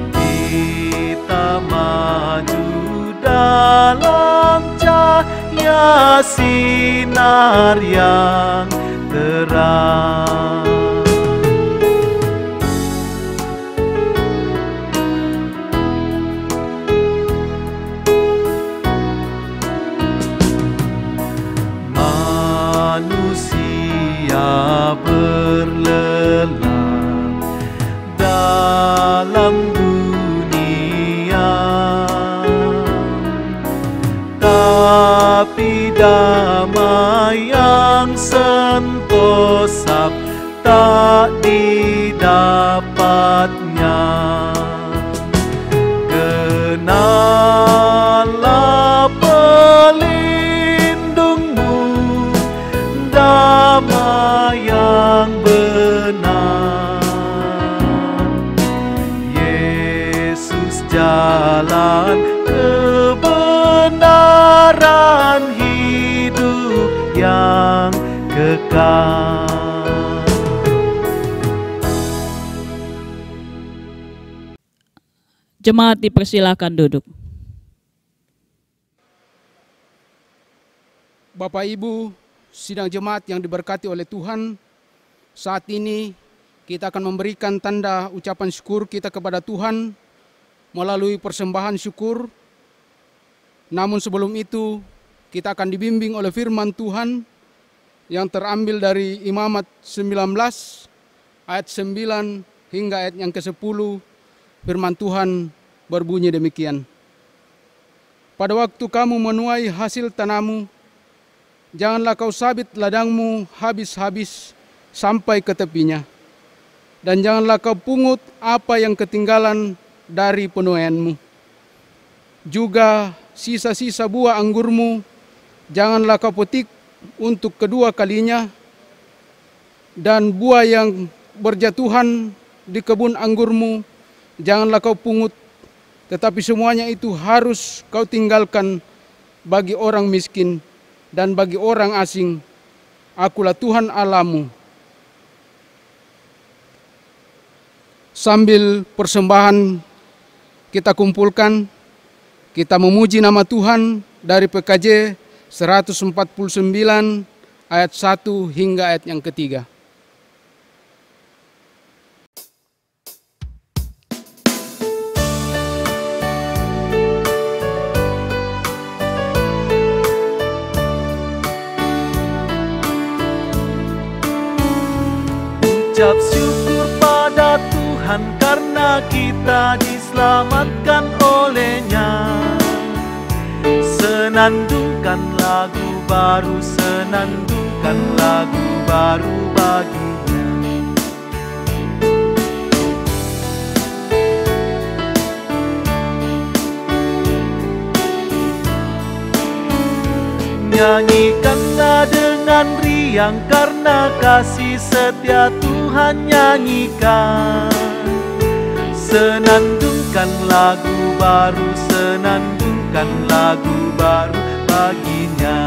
Kita maju dalam cahaya sinar yang terang. Manusia berlelah dalam dunia, tapi damai yang sentosa tak didapatnya. Kenalah pelindungmu, damai yang benar. Yesus jalan kebenaran hidup yang kekal. Jemaat dipersilakan duduk. Bapak Ibu, sidang jemaat yang diberkati oleh Tuhan, saat ini kita akan memberikan tanda ucapan syukur kita kepada Tuhan melalui persembahan syukur. Namun sebelum itu, kita akan dibimbing oleh firman Tuhan yang terambil dari Imamat 19 ayat 9 hingga ayat yang ke-10. Firman Tuhan berbunyi demikian. Pada waktu kamu menuai hasil tanammu, janganlah kau sabit ladangmu habis-habis sampai ke tepinya. Dan janganlah kau pungut apa yang ketinggalan dari penuaianmu. Juga sisa-sisa buah anggurmu janganlah kau petik untuk kedua kalinya. Dan buah yang berjatuhan di kebun anggurmu janganlah kau pungut, tetapi semuanya itu harus kau tinggalkan bagi orang miskin dan bagi orang asing. Akulah Tuhan Allahmu. Sambil persembahan kita kumpulkan, kita memuji nama Tuhan dari PKJ 149 ayat 1 hingga ayat yang ketiga. Ucap syukur pada Tuhan karena kita diselamatkan oleh-Nya. Senandungkan lagu baru, senandungkan lagu baru bagi-Nya. Nyanyikanlah dengan riang karena kasih setia Tuhan nyanyikan. Senandungkan lagu baru, senandungkan lagu baru bagi-Nya.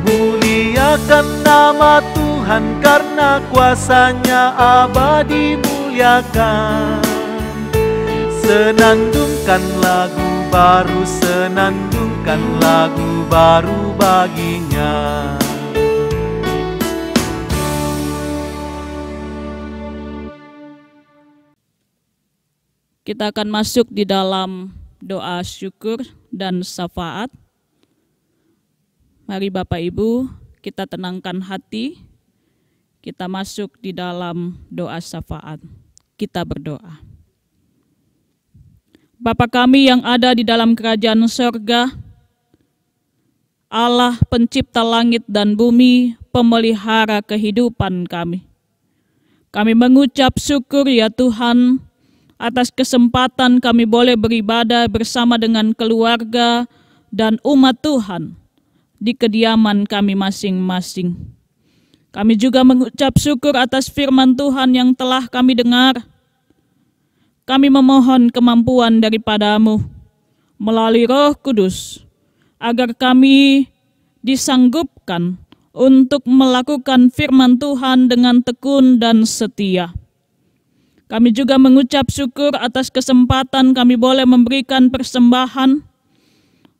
Muliakan nama Tuhan karena kuasa-Nya abadi muliakan. Senandungkan lagu baru, senandungkan lagu baru bagi-Nya. Kita akan masuk di dalam doa syukur dan syafaat. Mari Bapak Ibu, kita tenangkan hati. Kita masuk di dalam doa syafaat. Kita berdoa. Bapa kami yang ada di dalam kerajaan sorga, Allah pencipta langit dan bumi, pemelihara kehidupan kami. Kami mengucap syukur ya Tuhan, atas kesempatan kami boleh beribadah bersama dengan keluarga dan umat Tuhan di kediaman kami masing-masing. Kami juga mengucap syukur atas firman Tuhan yang telah kami dengar. Kami memohon kemampuan daripada-Mu melalui Roh Kudus, agar kami disanggupkan untuk melakukan firman Tuhan dengan tekun dan setia. Kami juga mengucap syukur atas kesempatan kami boleh memberikan persembahan,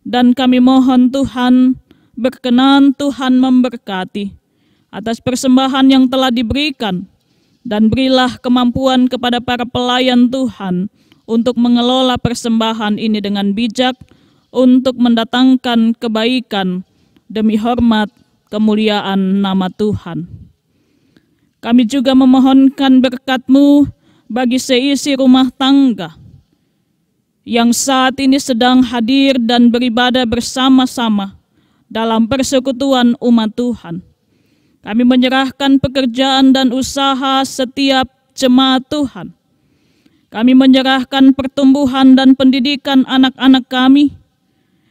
dan kami mohon Tuhan, berkenan Tuhan memberkati atas persembahan yang telah diberikan, dan berilah kemampuan kepada para pelayan Tuhan untuk mengelola persembahan ini dengan bijak untuk mendatangkan kebaikan demi hormat kemuliaan nama Tuhan. Kami juga memohonkan berkat-Mu bagi seisi rumah tangga yang saat ini sedang hadir dan beribadah bersama-sama dalam persekutuan umat Tuhan. Kami menyerahkan pekerjaan dan usaha setiap jemaat Tuhan. Kami menyerahkan pertumbuhan dan pendidikan anak-anak kami.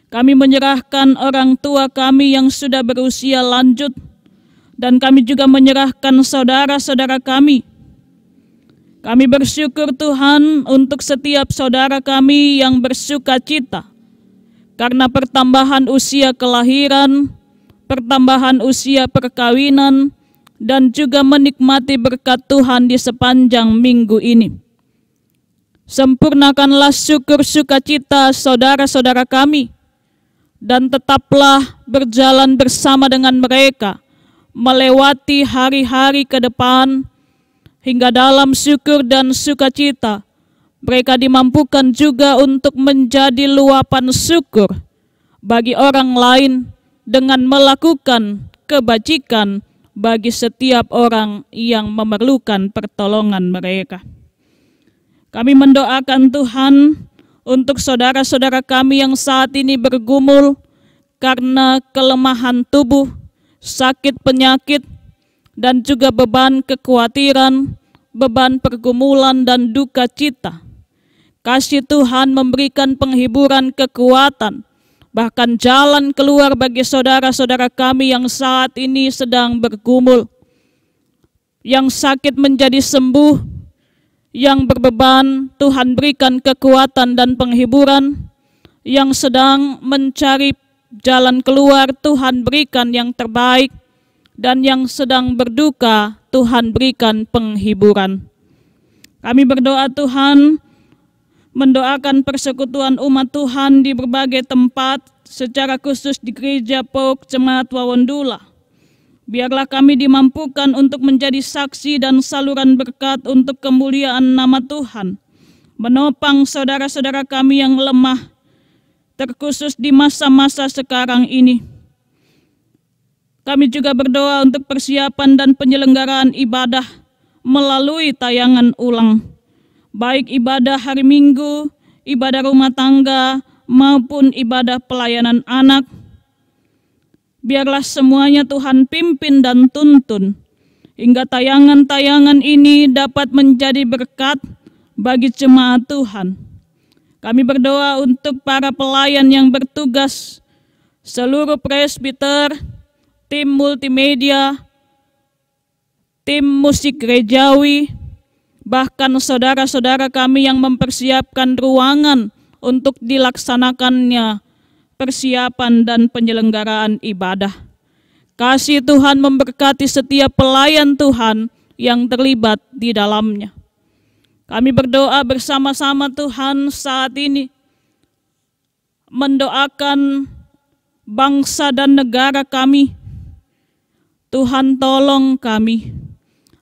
Kami menyerahkan orang tua kami yang sudah berusia lanjut. Dan kami juga menyerahkan saudara-saudara kami. Kami bersyukur Tuhan untuk setiap saudara kami yang bersuka cita karena pertambahan usia kelahiran, pertambahan usia perkawinan, dan juga menikmati berkat Tuhan di sepanjang minggu ini. Sempurnakanlah syukur sukacita saudara-saudara kami, dan tetaplah berjalan bersama dengan mereka, melewati hari-hari ke depan, hingga dalam syukur dan sukacita, mereka dimampukan juga untuk menjadi luapan syukur bagi orang lain, dengan melakukan kebajikan bagi setiap orang yang memerlukan pertolongan mereka. Kami mendoakan Tuhan untuk saudara-saudara kami yang saat ini bergumul karena kelemahan tubuh, sakit penyakit, dan juga beban kekhawatiran, beban pergumulan dan duka cita. Kasih Tuhan memberikan penghiburan, kekuatan, bahkan jalan keluar bagi saudara-saudara kami yang saat ini sedang bergumul, yang sakit menjadi sembuh, yang berbeban Tuhan berikan kekuatan dan penghiburan, yang sedang mencari jalan keluar Tuhan berikan yang terbaik, dan yang sedang berduka Tuhan berikan penghiburan. Kami berdoa Tuhan, mendoakan persekutuan umat Tuhan di berbagai tempat, secara khusus di Gereja POK Jemaat Wawondula. Biarlah kami dimampukan untuk menjadi saksi dan saluran berkat untuk kemuliaan nama Tuhan, menopang saudara-saudara kami yang lemah, terkhusus di masa-masa sekarang ini. Kami juga berdoa untuk persiapan dan penyelenggaraan ibadah melalui tayangan ulang, baik ibadah hari Minggu, ibadah rumah tangga, maupun ibadah pelayanan anak. Biarlah semuanya Tuhan pimpin dan tuntun, hingga tayangan-tayangan ini dapat menjadi berkat bagi jemaat Tuhan. Kami berdoa untuk para pelayan yang bertugas, seluruh presbiter, tim multimedia, tim musik gerejawi, bahkan saudara-saudara kami yang mempersiapkan ruangan untuk dilaksanakannya persiapan dan penyelenggaraan ibadah. Kasih Tuhan memberkati setiap pelayan Tuhan yang terlibat di dalamnya. Kami berdoa bersama-sama Tuhan saat ini, mendoakan bangsa dan negara kami. Tuhan tolong kami,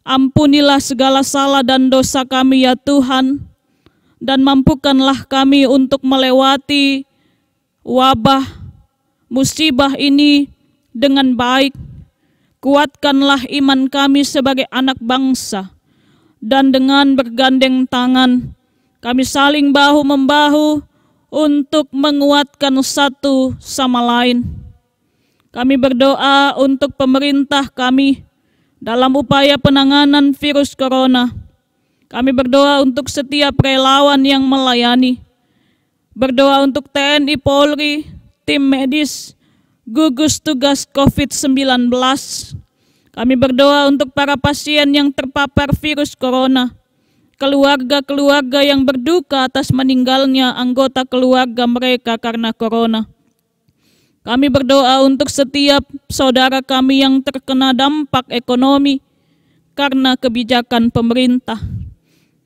ampunilah segala salah dan dosa kami ya Tuhan, dan mampukanlah kami untuk melewati wabah, musibah ini dengan baik. Kuatkanlah iman kami sebagai anak bangsa, dan dengan bergandeng tangan, kami saling bahu-membahu untuk menguatkan satu sama lain. Kami berdoa untuk pemerintah kami dalam upaya penanganan virus corona. Kami berdoa untuk setiap relawan yang melayani. Berdoa untuk TNI Polri, tim medis, gugus tugas COVID-19. Kami berdoa untuk para pasien yang terpapar virus corona, keluarga-keluarga yang berduka atas meninggalnya anggota keluarga mereka karena corona. Kami berdoa untuk setiap saudara kami yang terkena dampak ekonomi karena kebijakan pemerintah.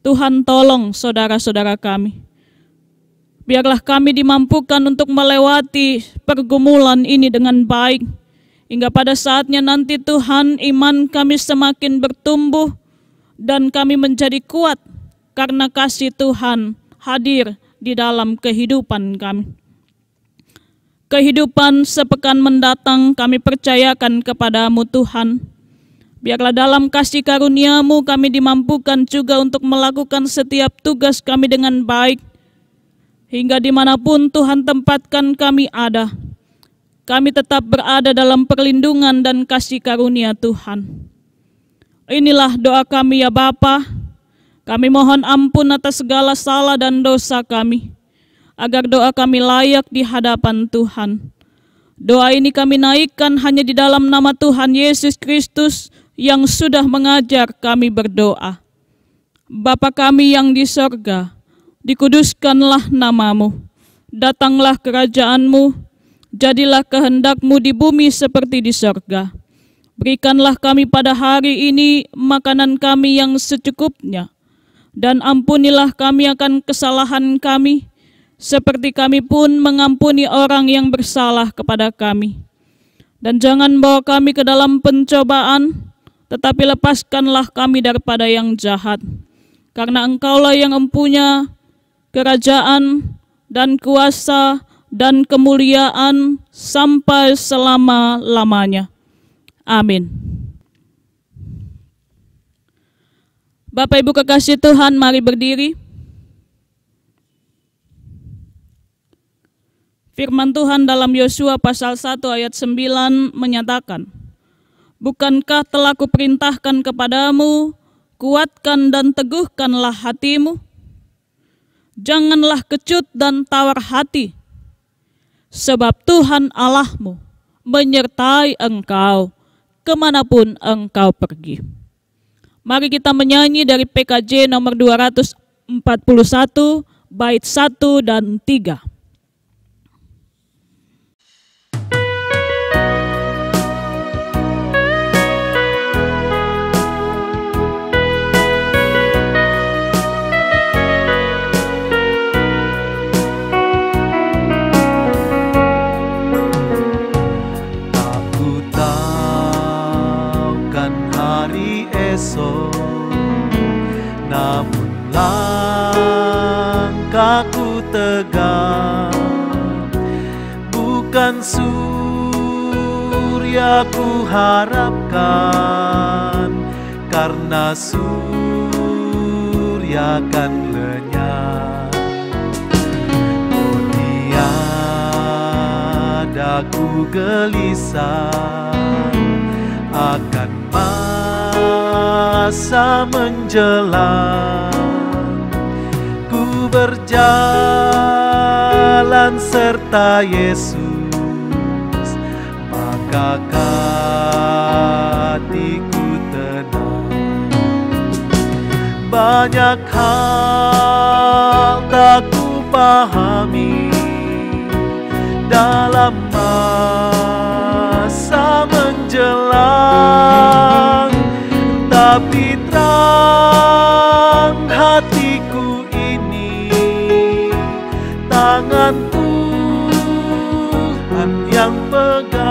Tuhan tolong saudara-saudara kami. Biarlah kami dimampukan untuk melewati pergumulan ini dengan baik, hingga pada saatnya nanti Tuhan iman kami semakin bertumbuh dan kami menjadi kuat karena kasih Tuhan hadir di dalam kehidupan kami. Kehidupan sepekan mendatang kami percayakan kepadamu Tuhan. Biarlah dalam kasih karunia-Mu kami dimampukan juga untuk melakukan setiap tugas kami dengan baik, hingga dimanapun Tuhan tempatkan kami ada, kami tetap berada dalam perlindungan dan kasih karunia Tuhan. Inilah doa kami ya Bapa. Kami mohon ampun atas segala salah dan dosa kami, agar doa kami layak di hadapan Tuhan. Doa ini kami naikkan hanya di dalam nama Tuhan Yesus Kristus yang sudah mengajar kami berdoa. Bapa kami yang di sorga, dikuduskanlah nama-Mu, datanglah kerajaan-Mu, jadilah kehendak-Mu di bumi seperti di sorga. Berikanlah kami pada hari ini makanan kami yang secukupnya, dan ampunilah kami akan kesalahan kami, seperti kami pun mengampuni orang yang bersalah kepada kami. Dan jangan bawa kami ke dalam pencobaan, tetapi lepaskanlah kami daripada yang jahat. Karena Engkaulah yang mempunyai kerajaan dan kuasa dan kemuliaan sampai selama-lamanya. Amin. Bapak Ibu kekasih Tuhan, mari berdiri. Firman Tuhan dalam Yosua pasal 1 ayat 9 menyatakan, "Bukankah telah kuperintahkan kepadamu, kuatkan dan teguhkanlah hatimu. Janganlah kecut dan tawar hati, sebab Tuhan Allahmu menyertai engkau kemanapun engkau pergi." Mari kita menyanyi dari PKJ nomor 241, bait 1 dan 3. Namun langkahku tegak, bukan surya ku harapkan, karena surya kan lenyap. Oh, tiada ku gelisah akan masa menjelang. Ku berjalan serta Yesus, maka hatiku tenang. Banyak hal tak ku pahami dalam masa menjelang, tapi terang hatiku ini, tangan Tuhan yang pegang.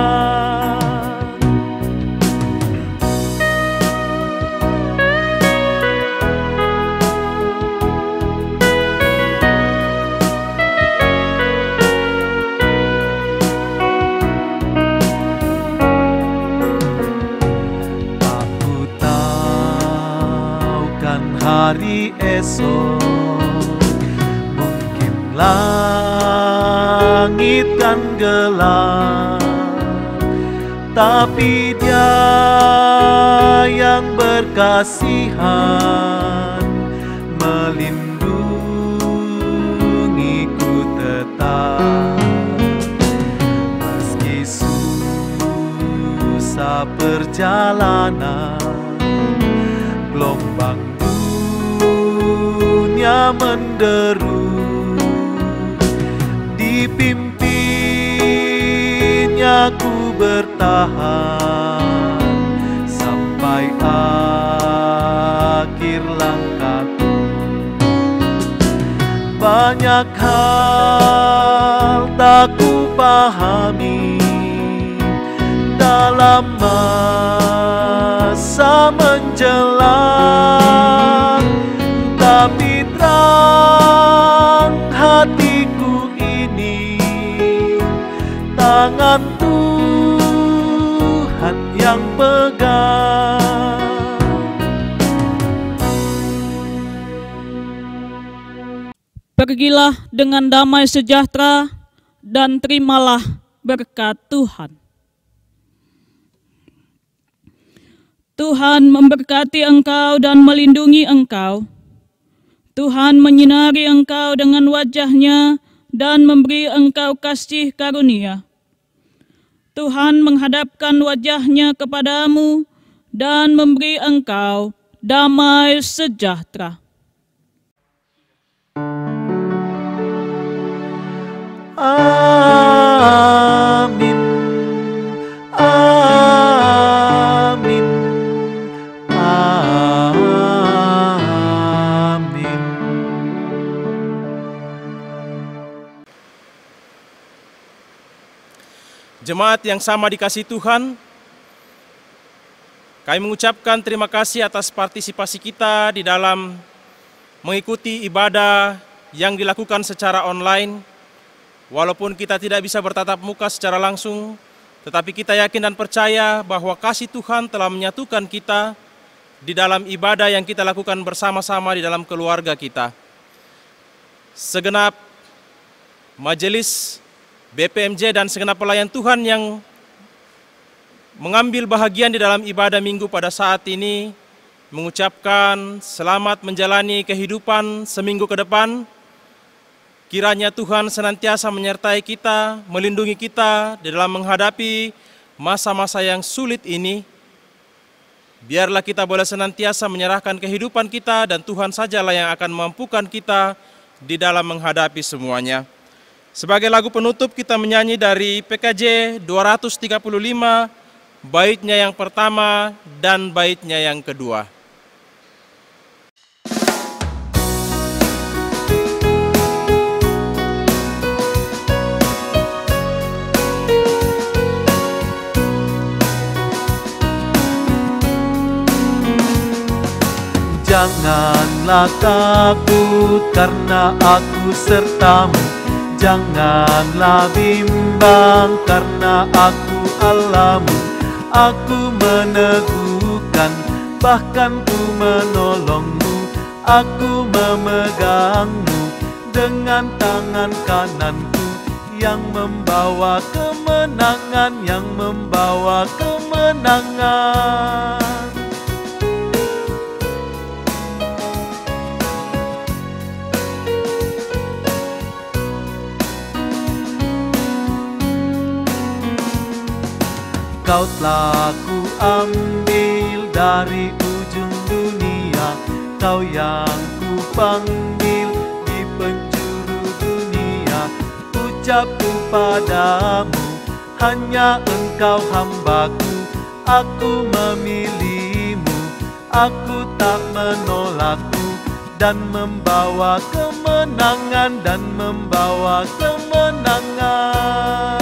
Hari esok mungkin langit kan gelap, tapi Dia yang berkasihan melindungiku tetap. Meski susah perjalanan, gelombang menderu, dipimpinnya ku bertahan sampai akhir langkahku. Banyak hal tak ku pahami dalam masa menjelang, tapi terang hatiku ini, tangan Tuhan yang pegang. Pergilah dengan damai sejahtera dan terimalah berkat Tuhan. Tuhan memberkati engkau dan melindungi engkau. Tuhan menyinari engkau dengan wajah-Nya dan memberi engkau kasih karunia. Tuhan menghadapkan wajah-Nya kepadamu dan memberi engkau damai sejahtera. Amin. Amin. Amin. Jemaat yang sama dikasihi Tuhan, kami mengucapkan terima kasih atas partisipasi kita di dalam mengikuti ibadah yang dilakukan secara online. Walaupun kita tidak bisa bertatap muka secara langsung, tetapi kita yakin dan percaya bahwa kasih Tuhan telah menyatukan kita di dalam ibadah yang kita lakukan bersama-sama di dalam keluarga kita. Segenap majelis BPMJ dan segenap pelayan Tuhan yang mengambil bahagian di dalam ibadah minggu pada saat ini, mengucapkan selamat menjalani kehidupan seminggu ke depan. Kiranya Tuhan senantiasa menyertai kita, melindungi kita di dalam menghadapi masa-masa yang sulit ini. Biarlah kita boleh senantiasa menyerahkan kehidupan kita dan Tuhan sajalah yang akan memampukan kita di dalam menghadapi semuanya. Sebagai lagu penutup kita menyanyi dari PKJ 235, baitnya yang pertama dan baitnya yang kedua. Janganlah takut karena aku sertamu, janganlah bimbang karena aku Allahmu. Aku meneguhkan, bahkan ku menolongmu. Aku memegangmu dengan tangan kananku yang membawa kemenangan, yang membawa kemenangan. Kau telah ku ambil dari ujung dunia, Kau yang ku panggil di penjuru dunia. Ucapku padamu, hanya Engkau hambaku. Aku memilihmu, aku tak menolakmu, dan membawa kemenangan, dan membawa kemenangan.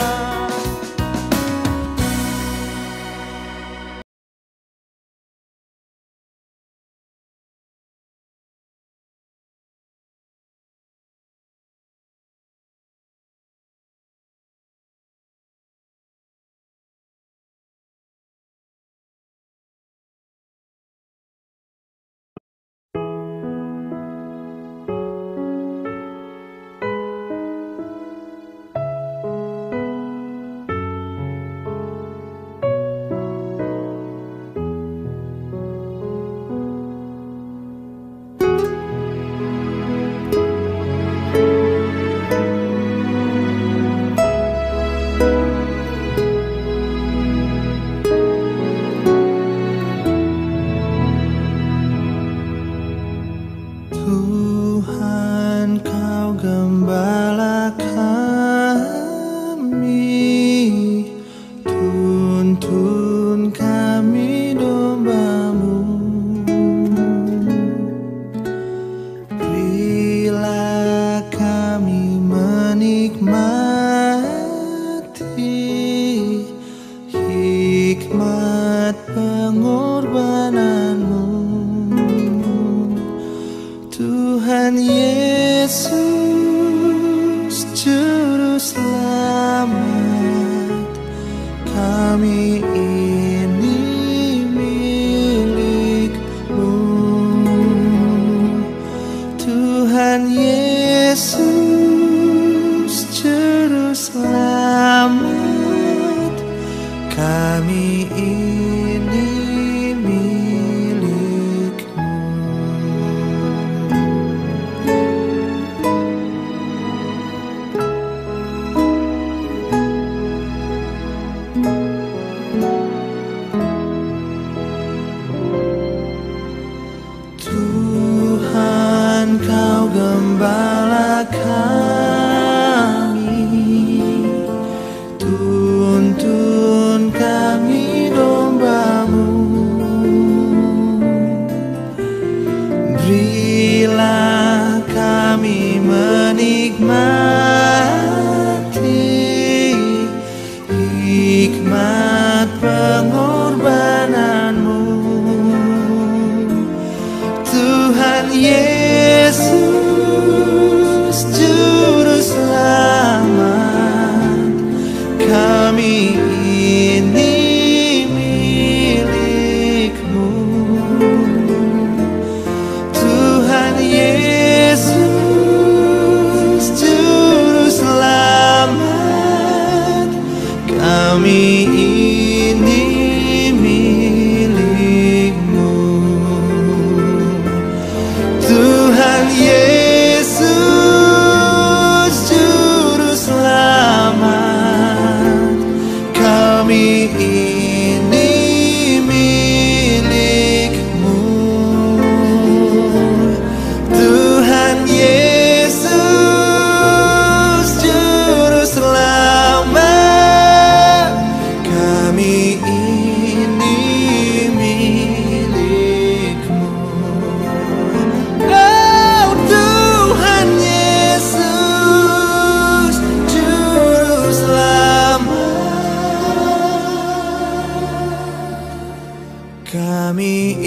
Kami ini milik-Mu. Kami